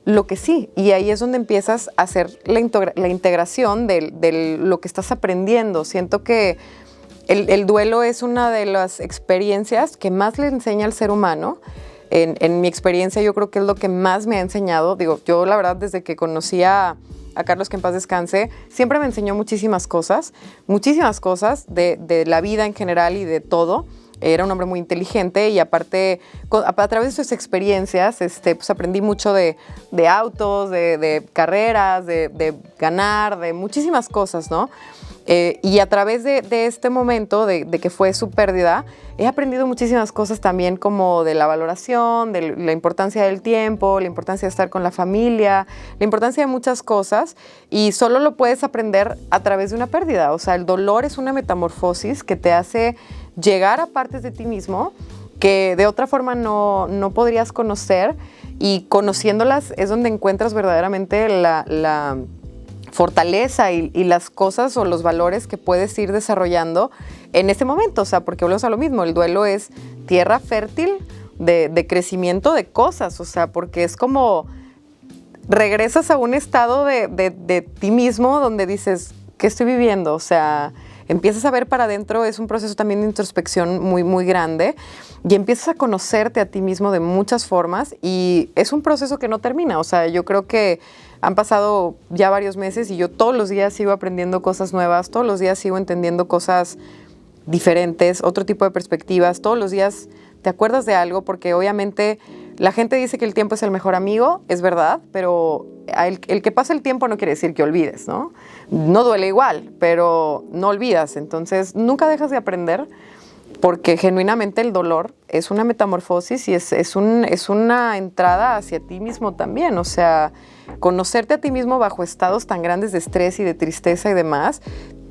lo que sí, y ahí es donde empiezas a hacer la integración de lo que estás aprendiendo. Siento que el duelo es una de las experiencias que más le enseña al ser humano. En mi experiencia yo creo que es lo que más me ha enseñado. Digo, yo la verdad desde que conocí a Carlos, que en paz descanse, siempre me enseñó muchísimas cosas de la vida en general y de todo. Era un hombre muy inteligente y aparte, a través de sus experiencias, pues aprendí mucho de autos, de carreras, de ganar, de muchísimas cosas, ¿no? Y a través de este momento de que fue su pérdida, he aprendido muchísimas cosas también, como de la valoración, de la importancia del tiempo, la importancia de estar con la familia, la importancia de muchas cosas, y solo lo puedes aprender a través de una pérdida. O sea, el dolor es una metamorfosis que te hace llegar a partes de ti mismo que de otra forma no podrías conocer, y conociéndolas es donde encuentras verdaderamente la fortaleza y las cosas o los valores que puedes ir desarrollando en este momento. O sea, porque volvemos a lo mismo, el duelo es tierra fértil de crecimiento de cosas, o sea, porque es como regresas a un estado de ti mismo donde dices, ¿qué estoy viviendo? O sea, empiezas a ver para adentro, es un proceso también de introspección muy, muy grande, y empiezas a conocerte a ti mismo de muchas formas, y es un proceso que no termina. O sea, yo creo que han pasado ya varios meses y yo todos los días sigo aprendiendo cosas nuevas, todos los días sigo entendiendo cosas diferentes, otro tipo de perspectivas, todos los días te acuerdas de algo, porque obviamente la gente dice que el tiempo es el mejor amigo, es verdad, pero el que pasa el tiempo no quiere decir que olvides, ¿no? No duele igual, pero no olvidas. Entonces nunca dejas de aprender, porque genuinamente el dolor es una metamorfosis y es una entrada hacia ti mismo también. O sea, conocerte a ti mismo bajo estados tan grandes de estrés y de tristeza y demás,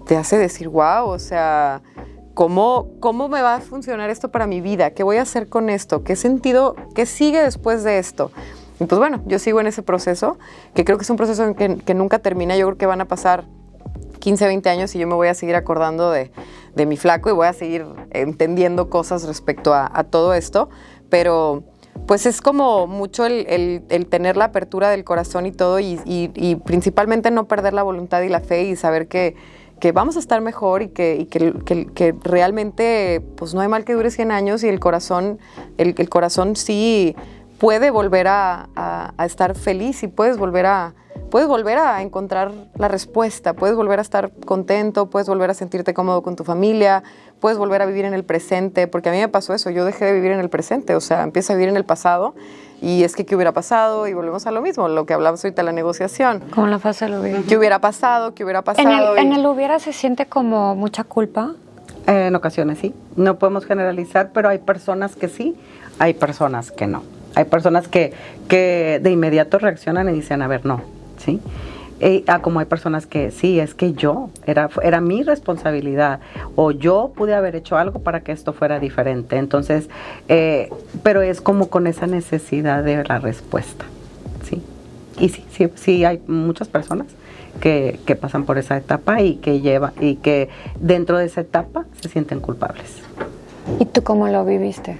te hace decir, wow, o sea, ¿cómo me va a funcionar esto para mi vida? ¿Qué voy a hacer con esto? ¿Qué sentido, qué sigue después de esto? Y pues bueno, yo sigo en ese proceso, que creo que es un proceso que nunca termina. Yo creo que van a pasar 15, 20 años y yo me voy a seguir acordando de mi flaco, y voy a seguir entendiendo cosas respecto a todo esto, pero pues es como mucho el tener la apertura del corazón y todo, y principalmente no perder la voluntad y la fe, y saber que vamos a estar mejor, y que realmente pues no hay mal que dure 100 años, y el corazón sí puede volver a estar feliz, y puedes volver a encontrar la respuesta, puedes volver a estar contento, puedes volver a sentirte cómodo con tu familia, puedes volver a vivir en el presente, porque a mí me pasó eso, yo dejé de vivir en el presente, o sea, empiezo a vivir en el pasado, y es que ¿qué hubiera pasado? Y volvemos a lo mismo, lo que hablamos ahorita, la negociación. Como la fase del hubiera. ¿Qué hubiera pasado? ¿Qué hubiera pasado? ¿En el hubiera se siente como mucha culpa? En ocasiones sí, no podemos generalizar, pero hay personas que sí, hay personas que no. Hay personas que de inmediato reaccionan y dicen, a ver, no, ¿sí? Como hay personas que sí, es que era mi responsabilidad, o yo pude haber hecho algo para que esto fuera diferente. Entonces, pero es como con esa necesidad de la respuesta, ¿sí? Y sí hay muchas personas que pasan por esa etapa y que dentro de esa etapa se sienten culpables. ¿Y tú cómo lo viviste?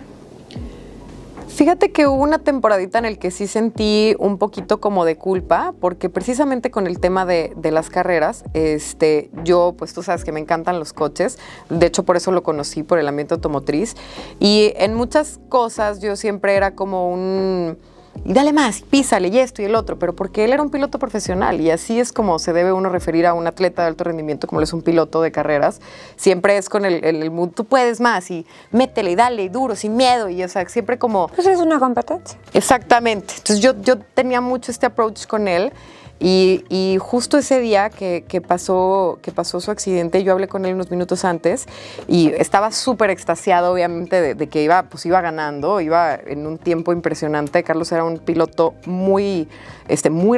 Fíjate que hubo una temporadita en el que sí sentí un poquito como de culpa, porque precisamente con el tema de las carreras, yo, pues tú sabes que me encantan los coches, de hecho por eso lo conocí, por el ambiente automotriz, y en muchas cosas yo siempre era como y dale más, písale, y esto y el otro, pero porque él era un piloto profesional y así es como se debe uno referir a un atleta de alto rendimiento como él es un piloto de carreras, siempre es con el mood, tú puedes más y métele y dale y duro, sin miedo, y o sea, siempre como... Pues es una competencia. Exactamente, entonces yo tenía mucho este approach con él y justo ese día que pasó su accidente, yo hablé con él unos minutos antes y estaba súper extasiado obviamente de que iba ganando, iba en un tiempo impresionante. Carlos era un piloto muy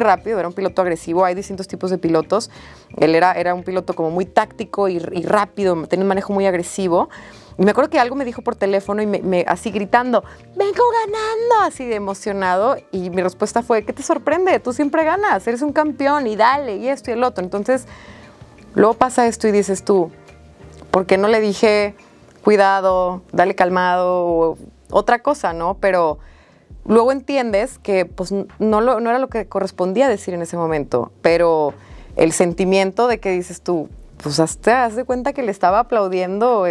rápido, era un piloto agresivo, hay distintos tipos de pilotos, él era un piloto como muy táctico y rápido, tenía un manejo muy agresivo. Y me acuerdo que algo me dijo por teléfono y me así gritando, vengo ganando, así de emocionado. Y mi respuesta fue, ¿qué te sorprende? Tú siempre ganas, eres un campeón y dale, y esto y el otro. Entonces, luego pasa esto y dices tú, ¿por qué no le dije, cuidado, dale calmado, o otra cosa, ¿no? Pero luego entiendes que pues no era lo que correspondía decir en ese momento, pero el sentimiento de que dices tú, pues haz de cuenta que le estaba aplaudiendo,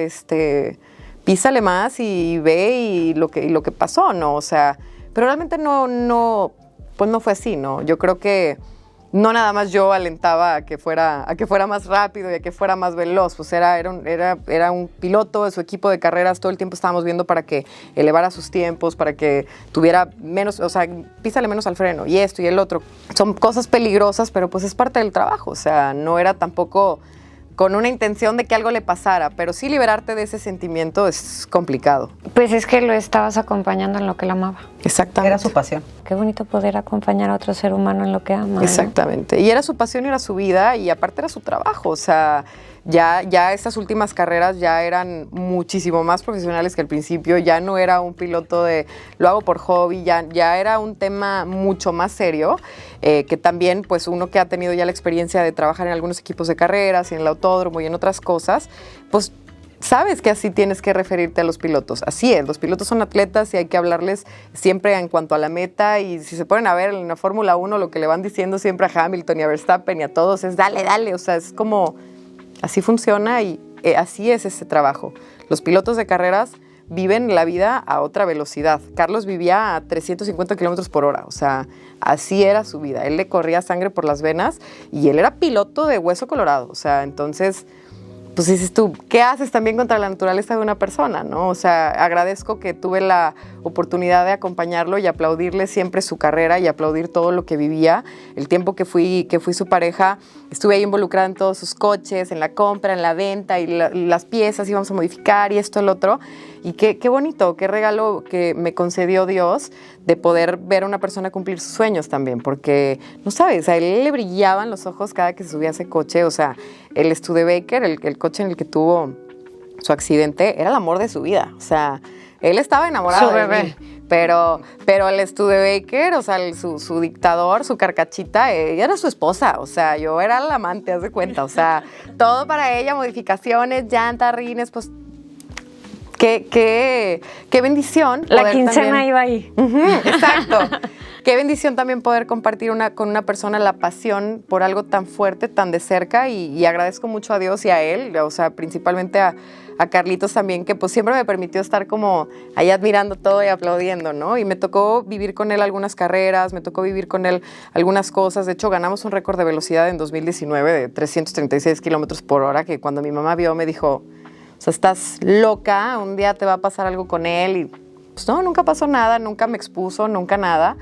písale más y ve y lo que pasó, ¿no? O sea, pero realmente no fue así, ¿no? Yo creo que no nada más yo alentaba a que fuera más rápido y a que fuera más veloz, pues era un piloto de su equipo de carreras, todo el tiempo estábamos viendo para que elevara sus tiempos, para que tuviera menos, o sea, písale menos al freno y esto y el otro. Son cosas peligrosas, pero pues es parte del trabajo, o sea, no era tampoco con una intención de que algo le pasara, pero sí liberarte de ese sentimiento es complicado. Pues es que lo estabas acompañando en lo que él amaba. Exactamente. Era su pasión. Qué bonito poder acompañar a otro ser humano en lo que ama. Exactamente. ¿No? Y era su pasión y era su vida y aparte era su trabajo. O sea, ya estas últimas carreras ya eran muchísimo más profesionales que al principio. Ya no era un piloto de lo hago por hobby, ya era un tema mucho más serio, que también pues uno que ha tenido ya la experiencia de trabajar en algunos equipos de carreras y en el autódromo y en otras cosas, pues sabes que así tienes que referirte a los pilotos. Así es, los pilotos son atletas y hay que hablarles siempre en cuanto a la meta, y si se ponen a ver en la Fórmula 1 lo que le van diciendo siempre a Hamilton y a Verstappen y a todos es dale, o sea, es como así funciona y así es ese trabajo. Los pilotos de carreras viven la vida a otra velocidad. Carlos vivía a 350 kilómetros por hora, o sea, así era su vida. Él le corría sangre por las venas y él era piloto de hueso colorado, o sea, entonces pues dices tú, ¿qué haces también contra la naturaleza de una persona, no? O sea, agradezco que tuve la oportunidad de acompañarlo y aplaudirle siempre su carrera y aplaudir todo lo que vivía. El tiempo que fui su pareja, estuve ahí involucrada en todos sus coches, en la compra, en la venta y las piezas íbamos a modificar y esto, el otro. Y qué bonito, qué regalo que me concedió Dios de poder ver a una persona cumplir sus sueños también, porque, no sabes, a él le brillaban los ojos cada que se subía a ese coche. O sea, el Studebaker, el coche en el que tuvo su accidente, era el amor de su vida. O sea, él estaba enamorado de mí, pero el Studebaker, o sea, su dictador, su carcachita, ella era su esposa. O sea, yo era la amante, haz de cuenta. O sea, todo para ella, modificaciones, llantas, rines, pues qué bendición. La quincena también iba ahí. Exacto. Qué bendición también poder compartir con una persona la pasión por algo tan fuerte, tan de cerca, y agradezco mucho a Dios y a él, o sea, principalmente a Carlitos también, que pues siempre me permitió estar como ahí admirando todo y aplaudiendo, ¿no? Y me tocó vivir con él algunas carreras, me tocó vivir con él algunas cosas. De hecho, ganamos un récord de velocidad en 2019 de 336 kilómetros por hora, que cuando mi mamá vio me dijo, o sea, estás loca, un día te va a pasar algo con él. Y pues no, nunca pasó nada, nunca me expuso, nunca nada.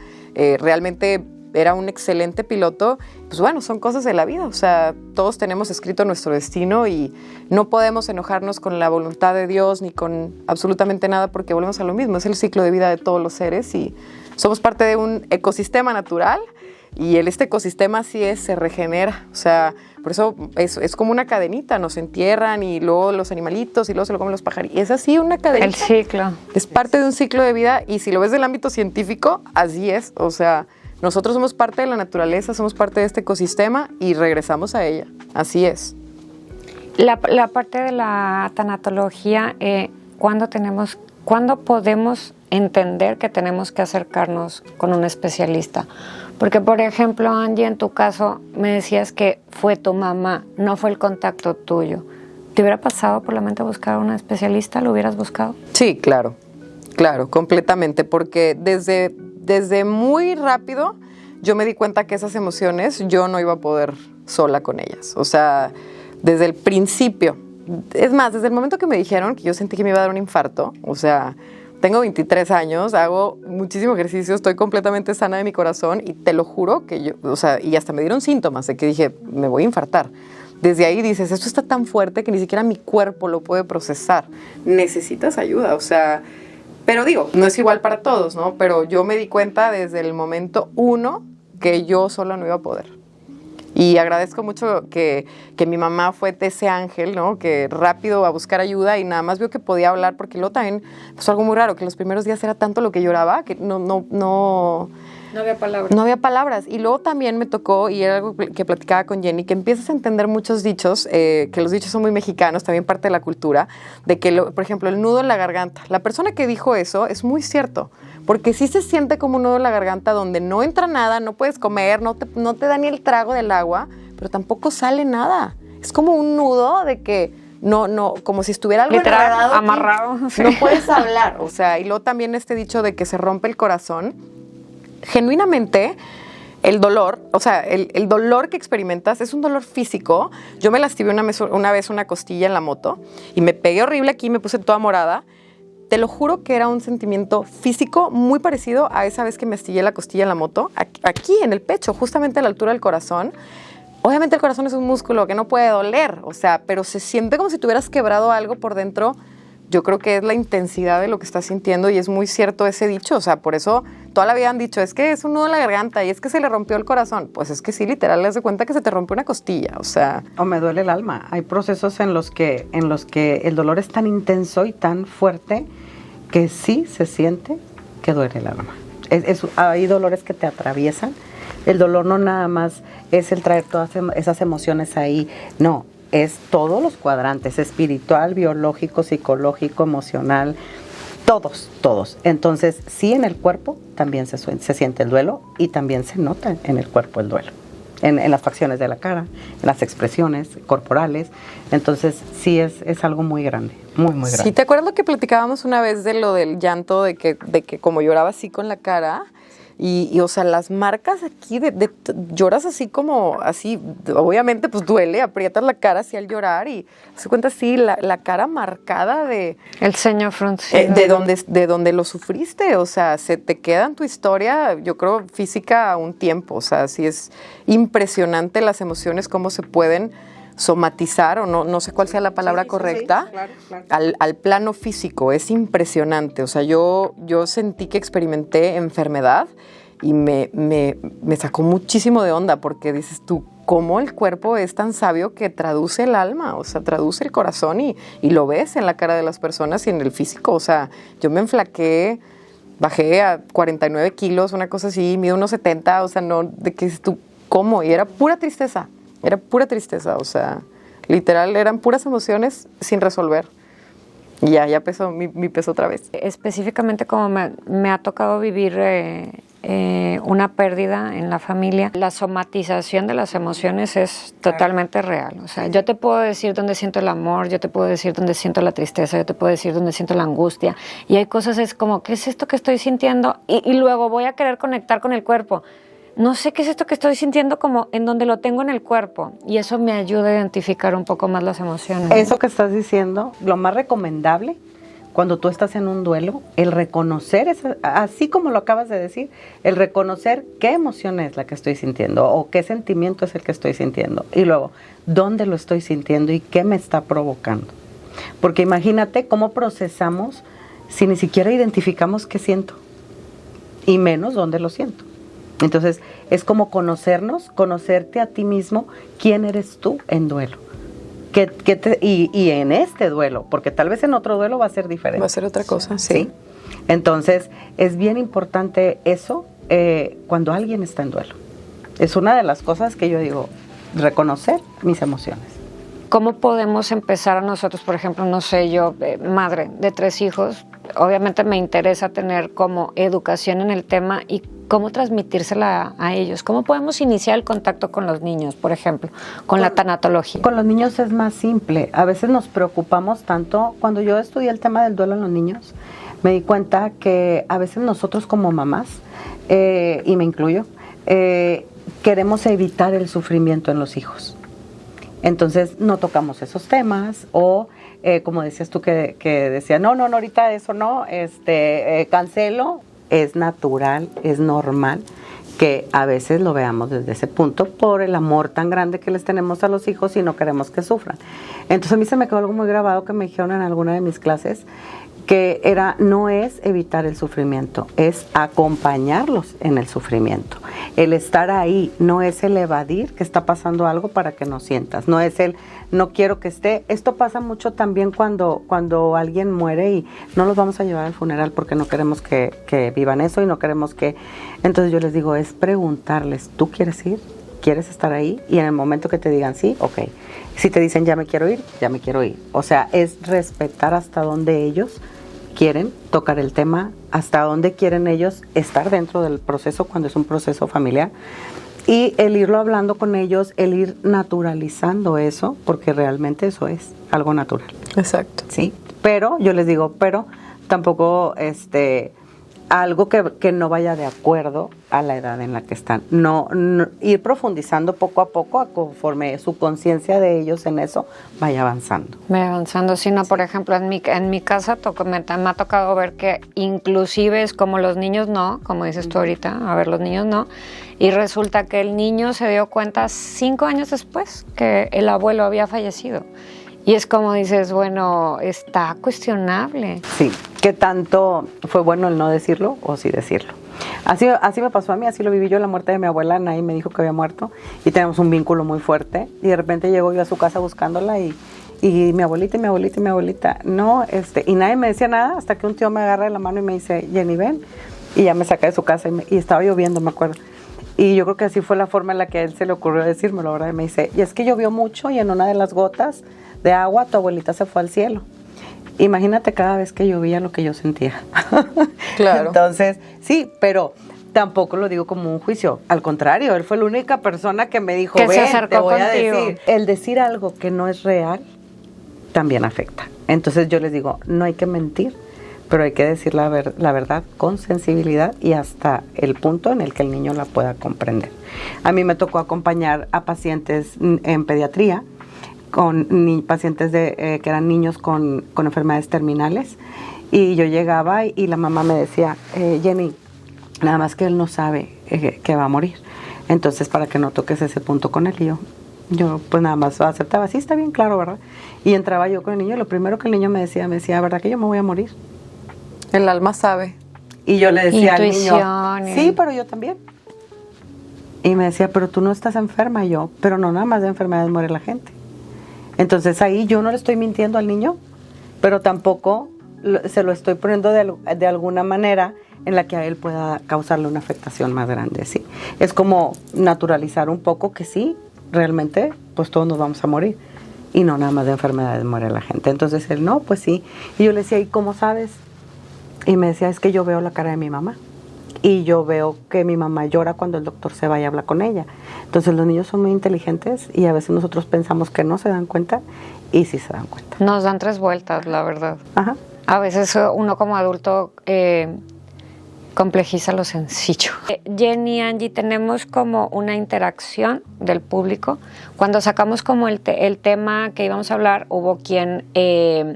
Realmente era un excelente piloto. Pues bueno, son cosas de la vida, o sea, todos tenemos escrito nuestro destino y no podemos enojarnos con la voluntad de Dios ni con absolutamente nada, porque volvemos a lo mismo, es el ciclo de vida de todos los seres y somos parte de un ecosistema natural y este ecosistema así es, se regenera, o sea, por eso es como una cadenita, nos entierran y luego los animalitos y luego se lo comen los pajaritos, es así una cadenita. El ciclo. Es parte de un ciclo de vida y si lo ves del ámbito científico, así es, o sea, nosotros somos parte de la naturaleza, somos parte de este ecosistema y regresamos a ella. Así es. La parte de la tanatología, ¿cuándo podemos entender que tenemos que acercarnos con un especialista? Porque, por ejemplo, Angie, en tu caso, me decías que fue tu mamá, no fue el contacto tuyo. ¿Te hubiera pasado por la mente buscar a un especialista? ¿Lo hubieras buscado? Sí, claro, completamente, porque desde muy rápido yo me di cuenta que esas emociones yo no iba a poder sola con ellas. O sea, desde el principio. Es más, desde el momento que me dijeron que yo sentí que me iba a dar un infarto, o sea, tengo 23 años, hago muchísimo ejercicio, estoy completamente sana de mi corazón y te lo juro que yo, o sea, y hasta me dieron síntomas de que dije, me voy a infartar. Desde ahí dices, esto está tan fuerte que ni siquiera mi cuerpo lo puede procesar. Necesitas ayuda, o sea, pero digo, no es igual para todos, ¿no? Pero yo me di cuenta desde el momento 1 que yo sola no iba a poder. Y agradezco mucho que mi mamá fue ese ángel, ¿no? Que rápido a buscar ayuda y nada más vio que podía hablar, porque luego también pasó algo muy raro, que los primeros días era tanto lo que lloraba que no había palabras. No había palabras. Y luego también me tocó, y era algo que platicaba con Jenny, que empiezas a entender muchos dichos, que los dichos son muy mexicanos, también parte de la cultura, de que, por ejemplo, el nudo en la garganta. La persona que dijo eso es muy cierto, porque sí se siente como un nudo en la garganta donde no entra nada, no puedes comer, no te da ni el trago del agua, pero tampoco sale nada. Es como un nudo de que no, como si estuviera algo literal, amarrado. Sí. No puedes hablar. O sea, y luego también este dicho de que se rompe el corazón. Genuinamente, el dolor, o sea, el dolor que experimentas es un dolor físico. Yo me lastimé una vez una costilla en la moto y me pegué horrible aquí, me puse toda morada. Te lo juro que era un sentimiento físico muy parecido a esa vez que me astillé la costilla en la moto, aquí en el pecho, justamente a la altura del corazón. Obviamente el corazón es un músculo que no puede doler, o sea, pero se siente como si tuvieras quebrado algo por dentro. Yo creo que es la intensidad de lo que estás sintiendo y es muy cierto ese dicho, o sea, por eso toda la vida han dicho, es que es un nudo en la garganta y es que se le rompió el corazón. Pues es que sí, literal, le das de cuenta que se te rompe una costilla, o sea. O me duele el alma. Hay procesos en los que el dolor es tan intenso y tan fuerte que sí se siente que duele el alma. Hay dolores que te atraviesan. El dolor no nada más es el traer todas esas emociones ahí, no. Es todos los cuadrantes, espiritual, biológico, psicológico, emocional, todos. Entonces, sí, en el cuerpo también se siente el duelo y también se nota en el cuerpo el duelo, en las facciones de la cara, en las expresiones corporales. Entonces, sí es algo muy grande, muy grande. Sí, ¿te acuerdas lo que platicábamos una vez de lo del llanto, de que como lloraba así con la cara? Y o sea, las marcas aquí, lloras así como, así, obviamente pues duele, aprietas la cara así al llorar y se cuenta así, la cara marcada de... El ceño fruncido. De donde lo sufriste, o sea, se te queda en tu historia, yo creo, física a un tiempo, o sea, sí es impresionante las emociones, cómo se pueden somatizar, o no sé cuál sea la palabra correcta, sí, claro. Al plano físico, es impresionante. O sea, yo sentí que experimenté enfermedad y me sacó muchísimo de onda, porque dices tú, ¿cómo el cuerpo es tan sabio que traduce el alma? O sea, traduce el corazón y lo ves en la cara de las personas y en el físico. O sea, yo me enflaqué, bajé a 49 kilos, una cosa así, mido unos 70, o sea, no, de que tú, ¿cómo? Y era pura tristeza. O sea, literal, eran puras emociones sin resolver. Y ya pesó mi peso otra vez. Específicamente como me ha tocado vivir una pérdida en la familia, la somatización de las emociones es totalmente real. O sea, yo te puedo decir dónde siento el amor, yo te puedo decir dónde siento la tristeza, yo te puedo decir dónde siento la angustia. Y hay cosas, es como, ¿qué es esto que estoy sintiendo? Y luego voy a querer conectar con el cuerpo. No sé qué es esto que estoy sintiendo, como en donde lo tengo en el cuerpo, y eso me ayuda a identificar un poco más las emociones. Eso que estás diciendo, lo más recomendable cuando tú estás en un duelo, el reconocer, así como lo acabas de decir, el reconocer qué emoción es la que estoy sintiendo o qué sentimiento es el que estoy sintiendo, y luego, dónde lo estoy sintiendo y qué me está provocando. Porque imagínate cómo procesamos si ni siquiera identificamos qué siento, y menos dónde lo siento. Entonces, es como conocernos, conocerte a ti mismo, quién eres tú en duelo. Y en este duelo, porque tal vez en otro duelo va a ser diferente. Va a ser otra cosa, sí. Entonces, es bien importante eso, cuando alguien está en duelo. Es una de las cosas que yo digo, reconocer mis emociones. ¿Cómo podemos empezar a nosotros, por ejemplo, no sé, yo, madre de 3 hijos, obviamente me interesa tener como educación en el tema y cómo transmitírsela a ellos? ¿Cómo podemos iniciar el contacto con los niños, por ejemplo, con la tanatología? Con los niños es más simple. A veces nos preocupamos tanto. Cuando yo estudié el tema del duelo en los niños, me di cuenta que a veces nosotros como mamás, y me incluyo, queremos evitar el sufrimiento en los hijos. Entonces no tocamos esos temas o como decías tú que decía, no, ahorita eso no, cancelo. Es natural, es normal que a veces lo veamos desde ese punto por el amor tan grande que les tenemos a los hijos y no queremos que sufran. Entonces a mí se me quedó algo muy grabado que me dijeron en alguna de mis clases, que no es evitar el sufrimiento, es acompañarlos en el sufrimiento. El estar ahí no es el evadir que está pasando algo para que no sientas, no es el no quiero que esté. Esto pasa mucho también cuando alguien muere y no los vamos a llevar al funeral porque no queremos que vivan eso y no queremos que... Entonces yo les digo, es preguntarles, ¿tú quieres ir? ¿Quieres estar ahí? Y en el momento que te digan sí, ok. Si te dicen ya me quiero ir, ya me quiero ir. O sea, es respetar hasta dónde ellos quieren tocar el tema, hasta dónde quieren ellos estar dentro del proceso cuando es un proceso familiar, y el irlo hablando con ellos, el ir naturalizando eso, porque realmente eso es algo natural. Exacto. Sí, pero yo les digo, pero tampoco algo que no vaya de acuerdo a la edad en la que están. No, ir profundizando poco a poco, conforme su conciencia de ellos en eso vaya avanzando. Vaya avanzando, sino sí. Por ejemplo, en mi casa me ha tocado ver que inclusive es como los niños no, como dices tú ahorita, a ver, los niños no, y resulta que el niño se dio cuenta 5 años después que el abuelo había fallecido. Y es como dices, bueno, está cuestionable. Sí, ¿qué tanto fue bueno el no decirlo o sí decirlo? Así me pasó a mí, así lo viví yo, la muerte de mi abuela. Nadie me dijo que había muerto y tenemos un vínculo muy fuerte. Y de repente llego yo a su casa buscándola y mi abuelita, no, y nadie me decía nada hasta que un tío me agarra de la mano y me dice, Jenny, ven. Y ya me saca de su casa y estaba lloviendo, me acuerdo. Y yo creo que así fue la forma en la que a él se le ocurrió decírmelo, ¿verdad? Y me dice, y es que llovió mucho y en una de las gotas de agua tu abuelita se fue al cielo. Imagínate cada vez que llovía lo que yo sentía. Claro. Entonces, sí, pero tampoco lo digo como un juicio. Al contrario, él fue la única persona que me dijo, que ven, se acercó te voy contigo. a decir. El decir algo que no es real también afecta. Entonces yo les digo, no hay que mentir, pero hay que decir la verdad con sensibilidad y hasta el punto en el que el niño la pueda comprender. A mí me tocó acompañar a pacientes en pediatría, con pacientes que eran niños con enfermedades terminales, y yo llegaba y la mamá me decía, Jenny, nada más que él no sabe que va a morir, entonces para que no toques ese punto con él. Y yo pues nada más aceptaba, sí, está bien, claro, ¿verdad? Y entraba yo con el niño y lo primero que el niño me decía, ¿verdad que yo me voy a morir? El alma sabe. Y yo le decía Intuición, al niño, sí, pero yo también. Y me decía, pero tú no estás enferma. Y yo, pero no, nada más de enfermedades muere la gente. Entonces ahí yo no le estoy mintiendo al niño, pero tampoco se lo estoy poniendo de alguna manera en la que a él pueda causarle una afectación más grande, sí. Es como naturalizar un poco que sí, realmente, pues todos nos vamos a morir. Y no nada más de enfermedades muere la gente. Entonces él, no, pues sí. Y yo le decía, ¿y cómo sabes? Y me decía, es que yo veo la cara de mi mamá. Y yo veo que mi mamá llora cuando el doctor se va y habla con ella. Entonces los niños son muy inteligentes y a veces nosotros pensamos que no se dan cuenta y sí se dan cuenta. Nos dan 3 vueltas, la verdad. Ajá. A veces uno como adulto complejiza lo sencillo. Jenny, Angie, tenemos como una interacción del público. Cuando sacamos como el tema que íbamos a hablar, hubo quien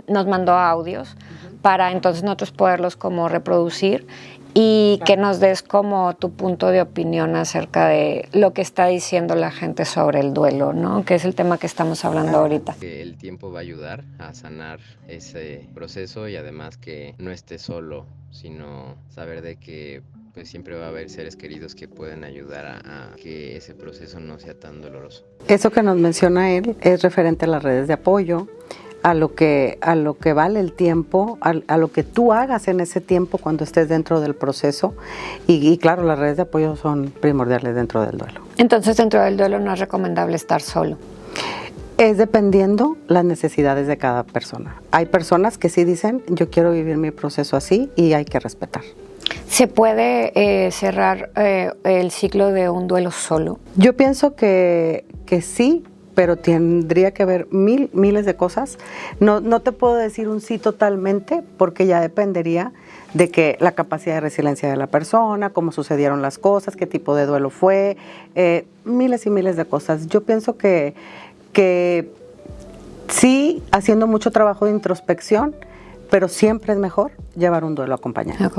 nos mandó audios para entonces nosotros poderlos como reproducir y que nos des como tu punto de opinión acerca de lo que está diciendo la gente sobre el duelo, ¿no? Que es el tema que estamos hablando ahorita. Que el tiempo va a ayudar a sanar ese proceso y además que no esté solo, sino saber de que pues siempre va a haber seres queridos que pueden ayudar a que ese proceso no sea tan doloroso. Eso que nos menciona él es referente a las redes de apoyo, a lo que vale el tiempo, a lo que tú hagas en ese tiempo cuando estés dentro del proceso. Y claro, las redes de apoyo son primordiales dentro del duelo. Entonces, dentro del duelo no es recomendable estar solo. Es dependiendo las necesidades de cada persona. Hay personas que sí dicen, yo quiero vivir mi proceso así, y hay que respetar. ¿Se puede cerrar el ciclo de un duelo solo? Yo pienso que sí, pero tendría que haber miles de cosas. No te puedo decir un sí totalmente, porque ya dependería de que la capacidad de resiliencia de la persona, cómo sucedieron las cosas, qué tipo de duelo fue, miles y miles de cosas. Yo pienso que sí, haciendo mucho trabajo de introspección, pero siempre es mejor llevar un duelo acompañado.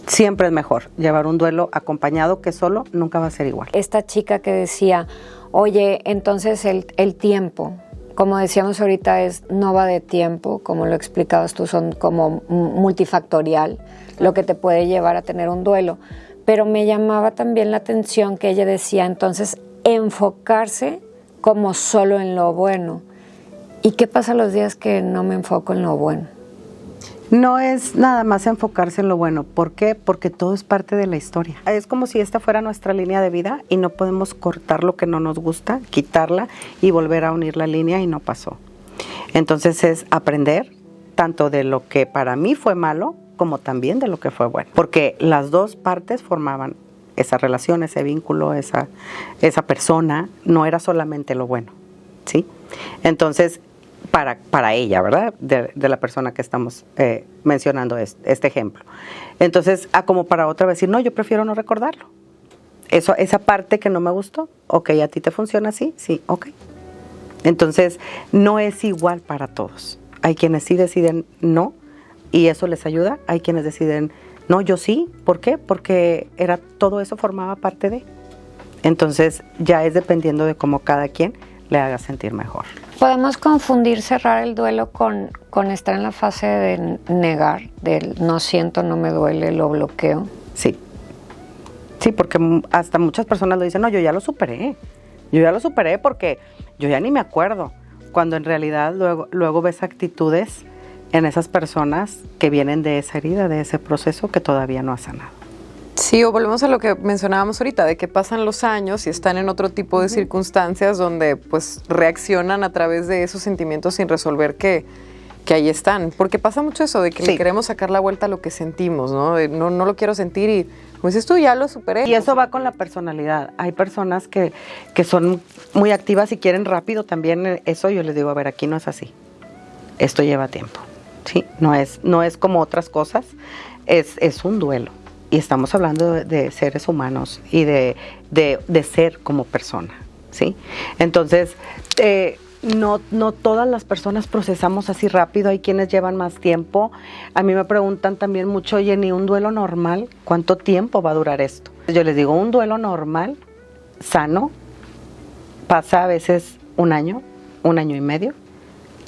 Siempre es mejor llevar un duelo acompañado, que solo nunca va a ser igual. Esta chica que decía, oye, entonces el tiempo, como decíamos ahorita, no va de tiempo, como lo explicabas tú, son como multifactorial, lo que te puede llevar a tener un duelo. Pero me llamaba también la atención que ella decía, entonces, enfocarse como solo en lo bueno. ¿Y qué pasa los días que no me enfoco en lo bueno? No es nada más enfocarse en lo bueno. ¿Por qué? Porque todo es parte de la historia. Es como si esta fuera nuestra línea de vida y no podemos cortar lo que no nos gusta, quitarla y volver a unir la línea, y no pasó. Entonces es aprender tanto de lo que para mí fue malo como también de lo que fue bueno. Porque las dos partes formaban esa relación, ese vínculo, esa persona, no era solamente lo bueno, ¿sí? Entonces, para ella, ¿verdad? De la persona que estamos mencionando este ejemplo. Entonces, como para otra vez decir, no, yo prefiero no recordarlo. Esa parte que no me gustó, ok, ¿a ti te funciona así? Sí, ok. Entonces, no es igual para todos. Hay quienes sí deciden no, y eso les ayuda. Hay quienes deciden, no, yo sí. ¿Por qué? Porque todo eso formaba parte de. Entonces, ya es dependiendo de cómo cada quien le haga sentir mejor. ¿Podemos confundir cerrar el duelo con estar en la fase de negar, del no siento, no me duele, lo bloqueo? Sí. Sí, porque hasta muchas personas lo dicen, no, yo ya lo superé. Yo ya lo superé porque yo ya ni me acuerdo. Cuando en realidad luego ves actitudes en esas personas que vienen de esa herida, de ese proceso que todavía no ha sanado. Sí, o volvemos a lo que mencionábamos ahorita, de que pasan los años y están en otro tipo de circunstancias donde pues reaccionan a través de esos sentimientos sin resolver que ahí están. Porque pasa mucho eso de que le queremos sacar la vuelta a lo que sentimos, ¿no? No lo quiero sentir y, como dices tú, ya lo superé. Y eso va con la personalidad. Hay personas que son muy activas y quieren rápido también eso. Yo les digo, a ver, aquí no es así. Esto lleva tiempo, ¿sí? No es como otras cosas, es un duelo. Y estamos hablando de seres humanos y de ser como persona, ¿sí? Entonces, no todas las personas procesamos así rápido. Hay quienes llevan más tiempo. A mí me preguntan también mucho, oye, ¿ni un duelo normal? ¿Cuánto tiempo va a durar esto? Yo les digo, un duelo normal, sano, pasa a veces un año y medio,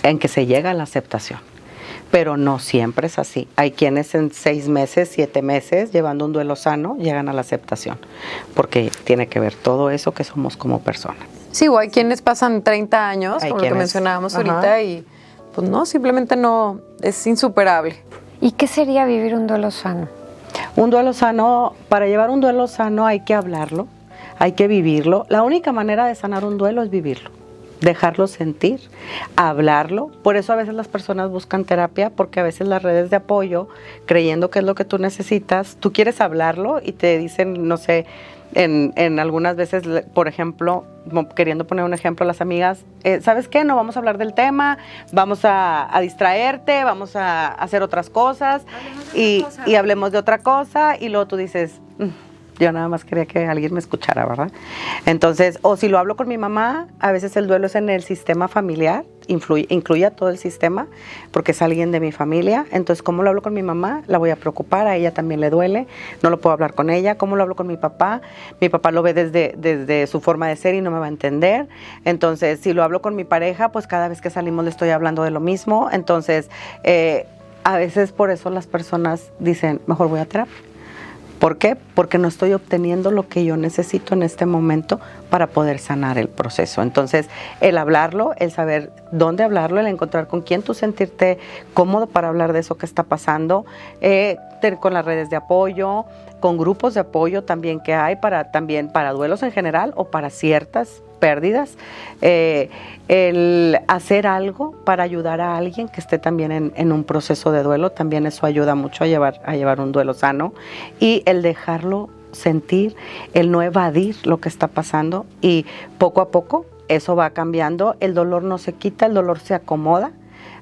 en que se llega a la aceptación. Pero no siempre es así. Hay quienes en 6 meses, 7 meses, llevando un duelo sano, llegan a la aceptación, porque tiene que ver todo eso que somos como personas. Sí, o hay quienes pasan 30 años, como lo que mencionábamos ahorita, y pues no, simplemente no, es insuperable. ¿Y qué sería vivir un duelo sano? Un duelo sano, para llevar un duelo sano hay que hablarlo, hay que vivirlo. La única manera de sanar un duelo es vivirlo. Dejarlo sentir, hablarlo. Por eso a veces las personas buscan terapia, porque a veces las redes de apoyo, creyendo que es lo que tú necesitas, tú quieres hablarlo y te dicen, no sé, en algunas veces, por ejemplo, queriendo poner un ejemplo, las amigas, ¿sabes qué? No vamos a hablar del tema, vamos a distraerte, vamos a hacer otras cosas y hablemos de otra cosa, y luego tú dices, yo nada más quería que alguien me escuchara, ¿verdad? Entonces, o si lo hablo con mi mamá, a veces el duelo es en el sistema familiar, incluye a todo el sistema, porque es alguien de mi familia. Entonces, ¿cómo lo hablo con mi mamá? La voy a preocupar, a ella también le duele, no lo puedo hablar con ella. ¿Cómo lo hablo con mi papá? Mi papá lo ve desde su forma de ser y no me va a entender. Entonces, si lo hablo con mi pareja, pues cada vez que salimos le estoy hablando de lo mismo. Entonces, a veces por eso las personas dicen, mejor voy a terapia. ¿Por qué? Porque no estoy obteniendo lo que yo necesito en este momento para poder sanar el proceso. Entonces, el hablarlo, el saber dónde hablarlo, el encontrar con quién tú sentirte cómodo para hablar de eso que está pasando, con las redes de apoyo, con grupos de apoyo también que hay también para duelos en general o para ciertas pérdidas, el hacer algo para ayudar a alguien que esté también en un proceso de duelo, también eso ayuda mucho a llevar un duelo sano, y el dejarlo sentir, el no evadir lo que está pasando, y poco a poco eso va cambiando, el dolor no se quita, el dolor se acomoda,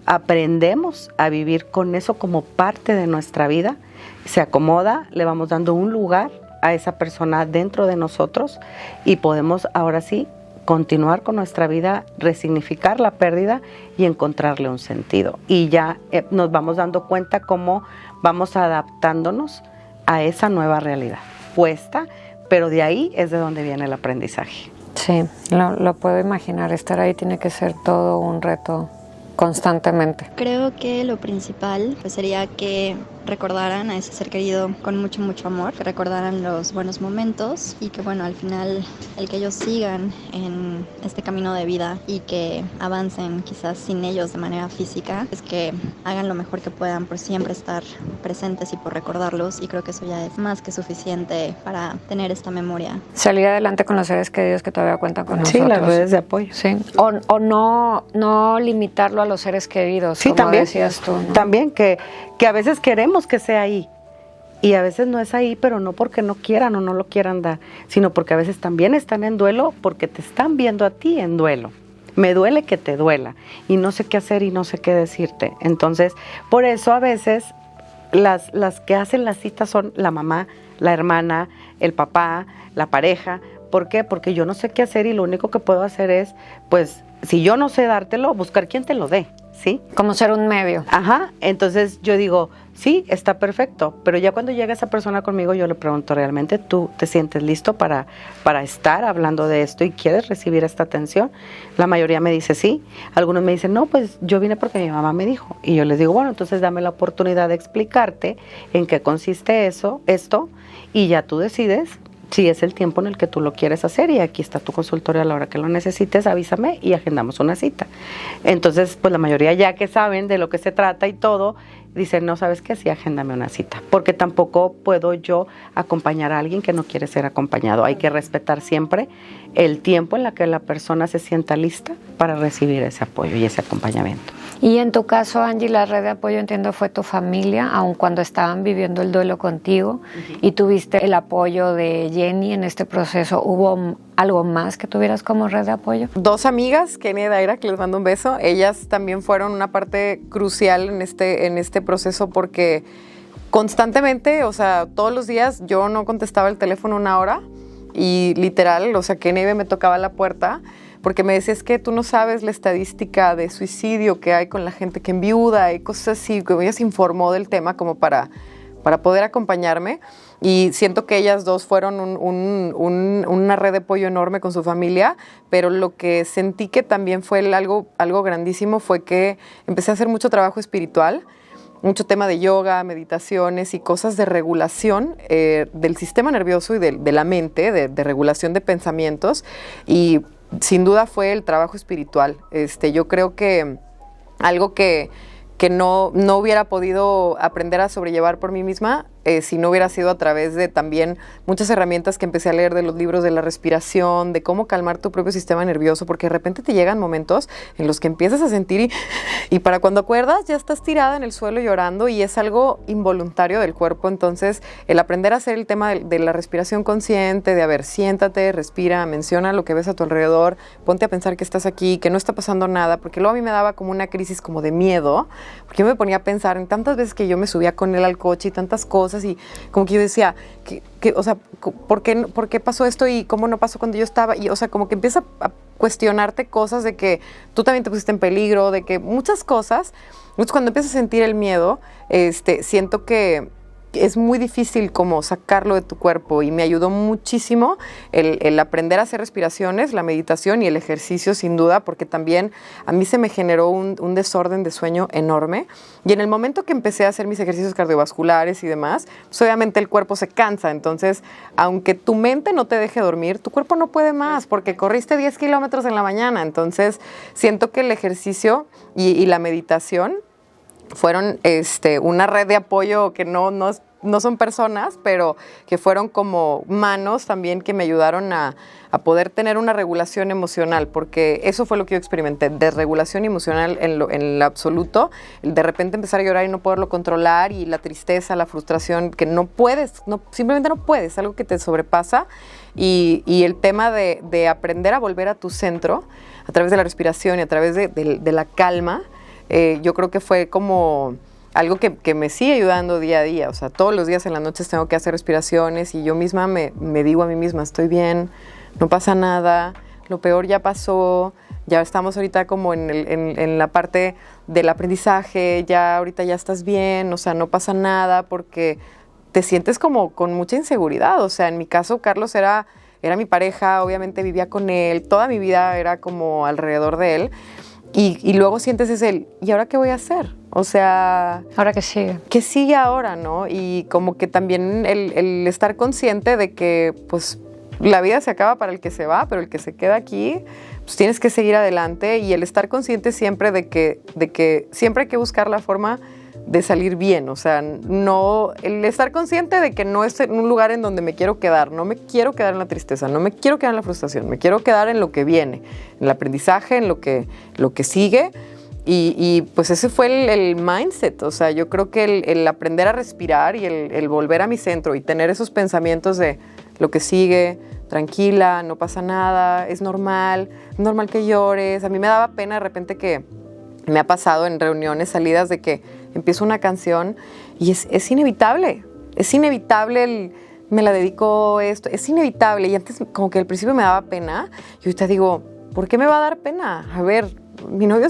aprendemos a vivir con eso como parte de nuestra vida, se acomoda, le vamos dando un lugar a esa persona dentro de nosotros y podemos ahora sí continuar con nuestra vida, resignificar la pérdida y encontrarle un sentido. Y ya nos vamos dando cuenta cómo vamos adaptándonos a esa nueva realidad. Cuesta, pero de ahí es de donde viene el aprendizaje. Sí, lo puedo imaginar. Estar ahí tiene que ser todo un reto constantemente. Creo que lo principal pues sería que recordaran a ese ser querido con mucho, mucho amor, que recordaran los buenos momentos y que bueno, al final el que ellos sigan en este camino de vida y que avancen quizás sin ellos de manera física, es que hagan lo mejor que puedan por siempre estar presentes y por recordarlos, y creo que eso ya es más que suficiente para tener esta memoria. Salir adelante con los seres queridos que todavía cuentan con nosotros. Sí, las redes de apoyo. Sí. O no limitarlo a los seres queridos, sí, como también, decías tú, ¿no? También que a veces queremos que sea ahí y a veces no es ahí, pero no porque no quieran o no lo quieran dar, sino porque a veces también están en duelo porque te están viendo a ti en duelo. Me duele que te duela y no sé qué hacer y no sé qué decirte. Entonces, por eso a veces las que hacen las citas son la mamá, la hermana, el papá, la pareja. ¿Por qué? Porque yo no sé qué hacer y lo único que puedo hacer es, pues, si yo no sé dártelo, buscar quien te lo dé, ¿sí? Como ser un medio. Ajá, entonces yo digo, sí, está perfecto, pero ya cuando llega esa persona conmigo, yo le pregunto, ¿realmente tú te sientes listo para estar hablando de esto y quieres recibir esta atención? La mayoría me dice sí, algunos me dicen, no, pues yo vine porque mi mamá me dijo, y yo les digo, bueno, entonces dame la oportunidad de explicarte en qué consiste esto, y ya tú decides si es el tiempo en el que tú lo quieres hacer, y aquí está tu consultorio a la hora que lo necesites, avísame y agendamos una cita. Entonces, pues la mayoría ya que saben de lo que se trata y todo, dicen, no, ¿sabes qué? Sí, agéndame una cita, porque tampoco puedo yo acompañar a alguien que no quiere ser acompañado. Hay que respetar siempre el tiempo en la que la persona se sienta lista para recibir ese apoyo y ese acompañamiento. Y en tu caso, Angie, la red de apoyo, entiendo, fue tu familia, aun cuando estaban viviendo el duelo contigo, y tuviste el apoyo de Jenny en este proceso. ¿Hubo algo más que tuvieras como red de apoyo? 2 amigas, Kenia y Daira, que les mando un beso. Ellas también fueron una parte crucial en este proceso, porque constantemente, o sea, todos los días yo no contestaba el teléfono 1 hora y literal, o sea, Kenia me tocaba la puerta porque me decía, es que tú no sabes la estadística de suicidio que hay con la gente que enviuda y cosas así, que ella se informó del tema como para poder acompañarme, y siento que ellas 2 fueron una red de apoyo enorme con su familia, pero lo que sentí que también fue algo grandísimo fue que empecé a hacer mucho trabajo espiritual, mucho tema de yoga, meditaciones y cosas de regulación del sistema nervioso y de la mente, de regulación de pensamientos, y sin duda fue el trabajo espiritual. Yo creo que algo que no hubiera podido aprender a sobrellevar por mí misma si no hubiera sido a través de también muchas herramientas que empecé a leer de los libros de la respiración, de cómo calmar tu propio sistema nervioso, porque de repente te llegan momentos en los que empiezas a sentir y para cuando acuerdas ya estás tirada en el suelo llorando y es algo involuntario del cuerpo. Entonces el aprender a hacer el tema de la respiración consciente, de a ver, siéntate, respira, menciona lo que ves a tu alrededor, ponte a pensar que estás aquí, que no está pasando nada, porque luego a mí me daba como una crisis como de miedo, porque yo me ponía a pensar en tantas veces que yo me subía con él al coche y tantas cosas, y como que yo decía, o sea, ¿por qué pasó esto y cómo no pasó cuando yo estaba? Y, o sea, como que empieza a cuestionarte cosas de que tú también te pusiste en peligro, de que muchas cosas. Entonces, cuando empiezas a sentir el miedo, siento que es muy difícil como sacarlo de tu cuerpo y me ayudó muchísimo el aprender a hacer respiraciones, la meditación y el ejercicio sin duda, porque también a mí se me generó un desorden de sueño enorme y en el momento que empecé a hacer mis ejercicios cardiovasculares y demás, pues obviamente el cuerpo se cansa, entonces aunque tu mente no te deje dormir, tu cuerpo no puede más porque corriste 10 kilómetros en la mañana, entonces siento que el ejercicio y la meditación fueron una red de apoyo que no son personas, pero que fueron como manos también que me ayudaron a poder tener una regulación emocional, porque eso fue lo que yo experimenté, desregulación emocional en lo absoluto, el de repente empezar a llorar y no poderlo controlar, y la tristeza, la frustración, que no puedes, simplemente no puedes, algo que te sobrepasa, y el tema de aprender a volver a tu centro a través de la respiración y a través de la calma. Yo creo que fue como algo que me sigue ayudando día a día. O sea, todos los días en las noches tengo que hacer respiraciones y yo misma me digo a mí misma, estoy bien, no pasa nada, lo peor ya pasó, ya estamos ahorita como en la parte del aprendizaje, ya ahorita ya estás bien, o sea, no pasa nada, porque te sientes como con mucha inseguridad. O sea, en mi caso, Carlos era mi pareja, obviamente vivía con él, toda mi vida era como alrededor de él. Y luego sientes ¿y ahora qué voy a hacer? O sea... ¿Ahora qué sigue? ¿Qué sigue ahora, no? Y como que también el estar consciente de que, pues, la vida se acaba para el que se va, pero el que se queda aquí, pues tienes que seguir adelante, y el estar consciente siempre de que siempre hay que buscar la forma de salir bien. O sea, no, el estar consciente de que no es un lugar en donde me quiero quedar, no me quiero quedar en la tristeza, no me quiero quedar en la frustración, me quiero quedar en lo que viene, en el aprendizaje, en lo que sigue, y pues ese fue el mindset. O sea, yo creo que el aprender a respirar y el volver a mi centro y tener esos pensamientos de lo que sigue, tranquila, no pasa nada, es normal que llores. A mí me daba pena de repente, que me ha pasado en reuniones, salidas, de que empiezo una canción y es inevitable me la dedico esto, es inevitable. Y antes como que al principio me daba pena, y ahorita digo, ¿por qué me va a dar pena? A ver, mi novio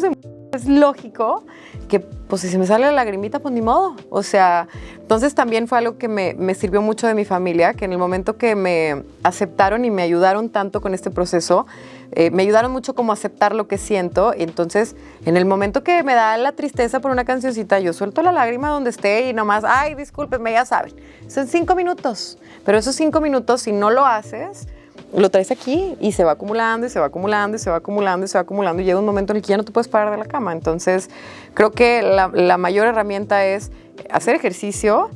es lógico que, pues, si se me sale la lagrimita, pues ni modo. O sea, entonces también fue algo que me sirvió mucho de mi familia, que en el momento que me aceptaron y me ayudaron tanto con este proceso, me ayudaron mucho como a aceptar lo que siento. Y entonces, en el momento que me da la tristeza por una cancioncita, yo suelto la lágrima donde esté y nomás, ay, discúlpenme, ya saben, son 5 minutos. Pero esos 5 minutos, si no lo haces, lo traes aquí y se va acumulando y se va acumulando y se va acumulando y se va acumulando, y llega un momento en el que ya no te puedes parar de la cama. Entonces, creo que la mayor herramienta es hacer ejercicio,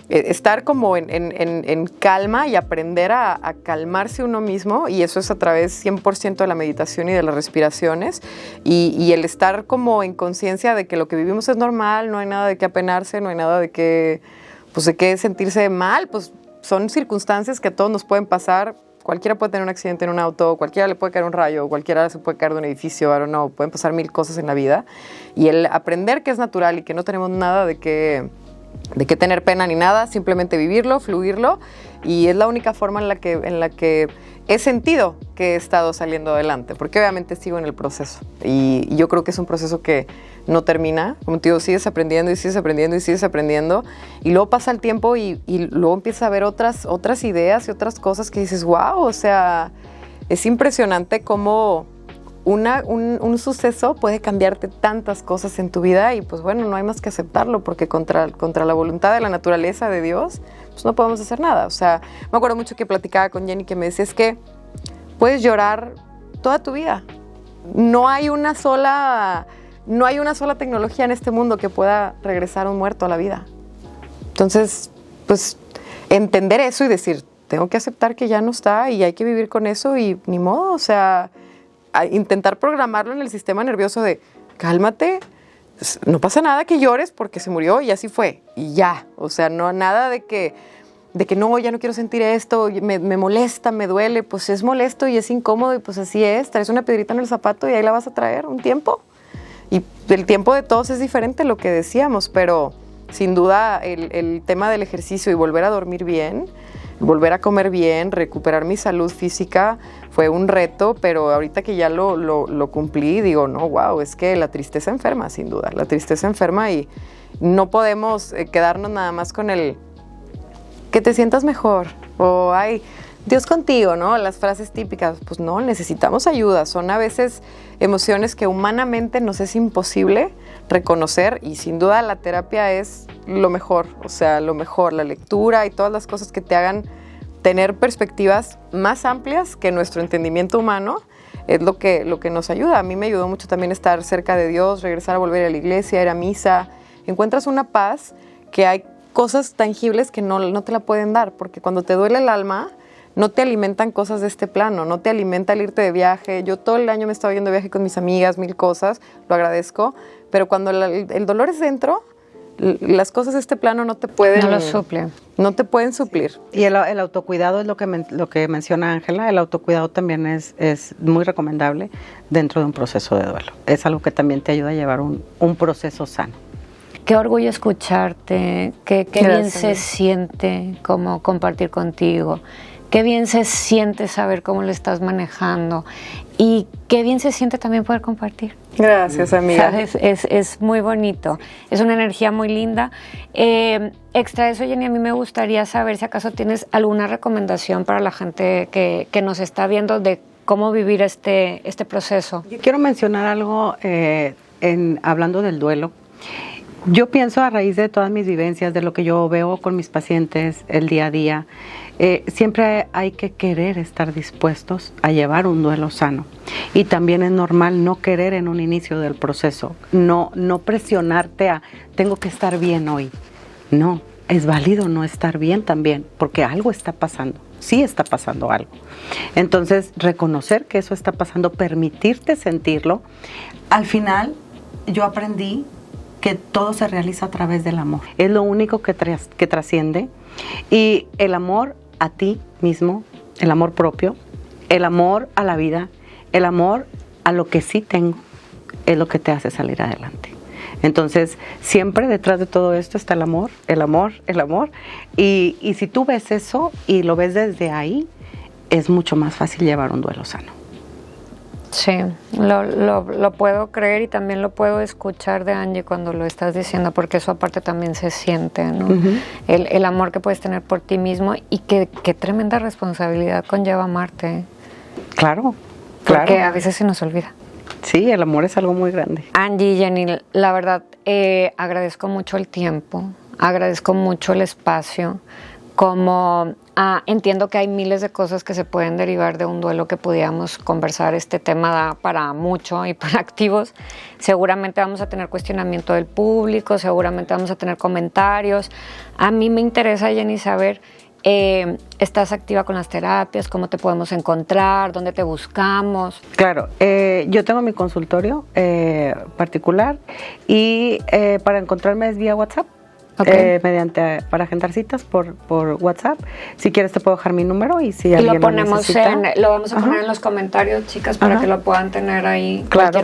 estar como en calma y aprender a calmarse uno mismo, y eso es a través 100% de la meditación y de las respiraciones, y el estar como en conciencia de que lo que vivimos es normal, no hay nada de qué apenarse, no hay nada de qué sentirse mal, pues son circunstancias que a todos nos pueden pasar. Cualquiera puede tener un accidente en un auto, cualquiera le puede caer un rayo, cualquiera se puede caer de un edificio, I don't know, pueden pasar 1000 cosas en la vida, y el aprender que es natural y que no tenemos nada de qué tener pena ni nada, simplemente vivirlo, fluirlo, y es la única forma en la que he sentido que he estado saliendo adelante, porque obviamente sigo en el proceso, y yo creo que es un proceso que no termina. Como te digo, sigues aprendiendo y sigues aprendiendo y sigues aprendiendo, y luego pasa el tiempo y luego empiezas a ver otras ideas y otras cosas que dices, wow, o sea, es impresionante cómo un suceso puede cambiarte tantas cosas en tu vida, y pues bueno, no hay más que aceptarlo, porque contra la voluntad de la naturaleza de Dios, pues no podemos hacer nada. O sea, me acuerdo mucho que platicaba con Jenny, que me decía, es que puedes llorar toda tu vida. No hay una sola tecnología en este mundo que pueda regresar a un muerto a la vida. Entonces, pues, entender eso y decir, tengo que aceptar que ya no está y hay que vivir con eso, y ni modo. O sea, intentar programarlo en el sistema nervioso de, cálmate, no pasa nada que llores porque se murió y así fue, y ya. O sea, no, nada de que no, ya no quiero sentir esto, me molesta, me duele. Pues es molesto y es incómodo, y pues así es. Traes una piedrita en el zapato y ahí la vas a traer un tiempo. Y el tiempo de todos es diferente, lo que decíamos, pero sin duda el tema del ejercicio y volver a dormir bien, volver a comer bien, recuperar mi salud física fue un reto, pero ahorita que ya lo cumplí, digo, no, wow, es que la tristeza enferma, sin duda, la tristeza enferma, y no podemos quedarnos nada más con que te sientas mejor. O, ay, Dios contigo, ¿no? Las frases típicas. Pues no, necesitamos ayuda. Son a veces emociones que humanamente nos es imposible reconocer y sin duda la terapia es lo mejor. O sea, lo mejor, la lectura y todas las cosas que te hagan tener perspectivas más amplias que nuestro entendimiento humano es lo que nos ayuda. A mí me ayudó mucho también estar cerca de Dios, regresar a volver a la iglesia, ir a misa. Encuentras una paz que hay cosas tangibles que no te la pueden dar, porque cuando te duele el alma, no te alimentan cosas de este plano, no te alimenta el irte de viaje. Yo todo el año me estaba yendo de viaje con mis amigas, 1000 cosas, lo agradezco, pero cuando el dolor es dentro, las cosas de este plano no te pueden... No lo suplen. No te pueden suplir. Y el autocuidado es lo que menciona Ángela. El autocuidado también es muy recomendable dentro de un proceso de duelo. Es algo que también te ayuda a llevar un proceso sano. Qué orgullo escucharte, qué bien se siente como compartir contigo, qué bien se siente saber cómo lo estás manejando y qué bien se siente también poder compartir. Gracias, amiga. ¿Sabes? Es muy bonito, es una energía muy linda. Extra de eso, Jenny, a mí me gustaría saber si acaso tienes alguna recomendación para la gente que nos está viendo de cómo vivir este proceso. Yo quiero mencionar algo hablando del duelo. Yo pienso a raíz de todas mis vivencias, de lo que yo veo con mis pacientes el día a día, siempre hay que querer estar dispuestos a llevar un duelo sano. Y también es normal no querer en un inicio del proceso, no presionarte a tengo que estar bien hoy. No, es válido no estar bien también, porque algo está pasando, sí está pasando algo. Entonces, reconocer que eso está pasando, permitirte sentirlo. Al final, yo aprendí que todo se realiza a través del amor. Es lo único que trasciende. Y el amor a ti mismo, el amor propio, el amor a la vida, el amor a lo que sí tengo, es lo que te hace salir adelante. Entonces, siempre detrás de todo esto está el amor, el amor, el amor. Y si tú ves eso y lo ves desde ahí, es mucho más fácil llevar un duelo sano. Sí, lo puedo creer y también lo puedo escuchar de Angie cuando lo estás diciendo, porque eso aparte también se siente, ¿no? Uh-huh. El amor que puedes tener por ti mismo y qué tremenda responsabilidad conlleva amarte. Claro, porque a veces se nos olvida. Sí, el amor es algo muy grande. Angie, Jenny, la verdad, agradezco mucho el tiempo, agradezco mucho el espacio, entiendo que hay miles de cosas que se pueden derivar de un duelo que pudiéramos conversar. Este tema da para mucho y para activos. Seguramente vamos a tener cuestionamiento del público, seguramente vamos a tener comentarios. A mí me interesa, Jenny, saber, ¿estás activa con las terapias? ¿Cómo te podemos encontrar? ¿Dónde te buscamos? Claro, yo tengo mi consultorio particular y para encontrarme es vía WhatsApp. Okay. Para agendar citas por WhatsApp. Si quieres te puedo dejar mi número y si alguien lo ponemos necesita, lo vamos a poner en los comentarios, chicas, para que lo puedan tener ahí. Claro,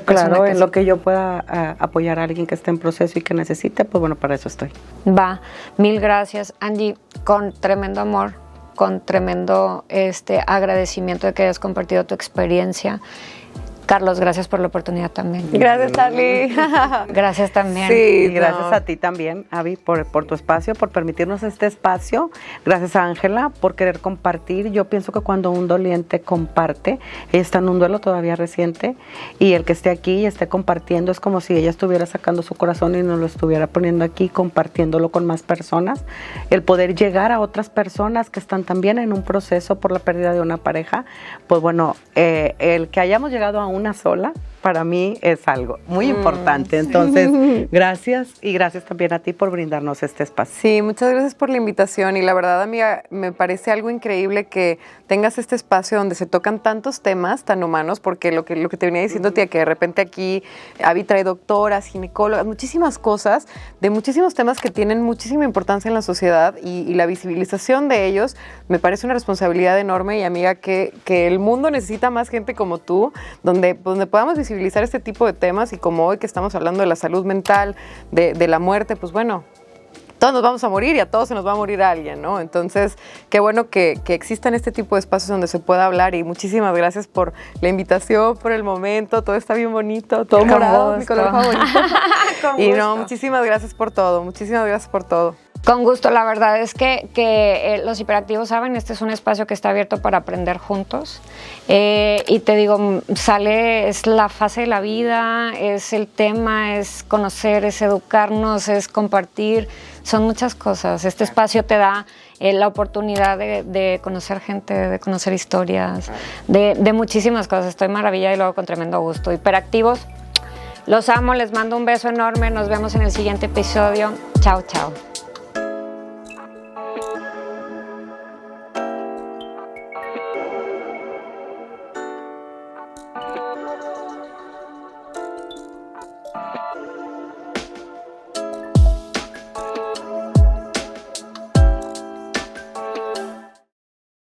en lo que yo pueda apoyar a alguien que esté en proceso y que necesite, pues bueno, para eso estoy. Va, mil gracias, Angie, con tremendo amor, con tremendo agradecimiento de que hayas compartido tu experiencia. Carlos, gracias por la oportunidad también. Gracias, Charlie. Gracias también. Sí, gracias a ti también, Avi, por tu espacio, por permitirnos este espacio. Gracias a Ángela por querer compartir. Yo pienso que cuando un doliente comparte, ella está en un duelo todavía reciente, y el que esté aquí y esté compartiendo es como si ella estuviera sacando su corazón y nos lo estuviera poniendo aquí, compartiéndolo con más personas. El poder llegar a otras personas que están también en un proceso por la pérdida de una pareja, pues bueno, el que hayamos llegado a una sola, para mí es algo muy importante. Entonces, gracias, y gracias también a ti por brindarnos este espacio. Sí, muchas gracias por la invitación, y la verdad, amiga, me parece algo increíble que tengas este espacio donde se tocan tantos temas tan humanos, porque lo que te venía diciendo, tía, que de repente aquí Avi trae doctoras, ginecólogas, muchísimas cosas, de muchísimos temas que tienen muchísima importancia en la sociedad, y la visibilización de ellos me parece una responsabilidad enorme, y amiga, que el mundo necesita más gente como tú, donde podamos visibilizar este tipo de temas, y como hoy que estamos hablando de la salud mental, de la muerte, pues bueno, todos nos vamos a morir y a todos se nos va a morir alguien, ¿no? Entonces, qué bueno que existan este tipo de espacios donde se pueda hablar, y muchísimas gracias por la invitación, por el momento, todo está bien bonito, todo morado, mi color favorito. Y no, muchísimas gracias por todo, muchísimas gracias por todo. Con gusto, la verdad es que los hiperactivos saben, este es un espacio que está abierto para aprender juntos. Y te digo, es la fase de la vida, es el tema, es conocer, es educarnos, es compartir, son muchas cosas. Este espacio te da la oportunidad de conocer gente, de conocer historias, de muchísimas cosas. Estoy maravillada y lo hago con tremendo gusto. Hiperactivos, los amo, les mando un beso enorme, nos vemos en el siguiente episodio. Chao, chao.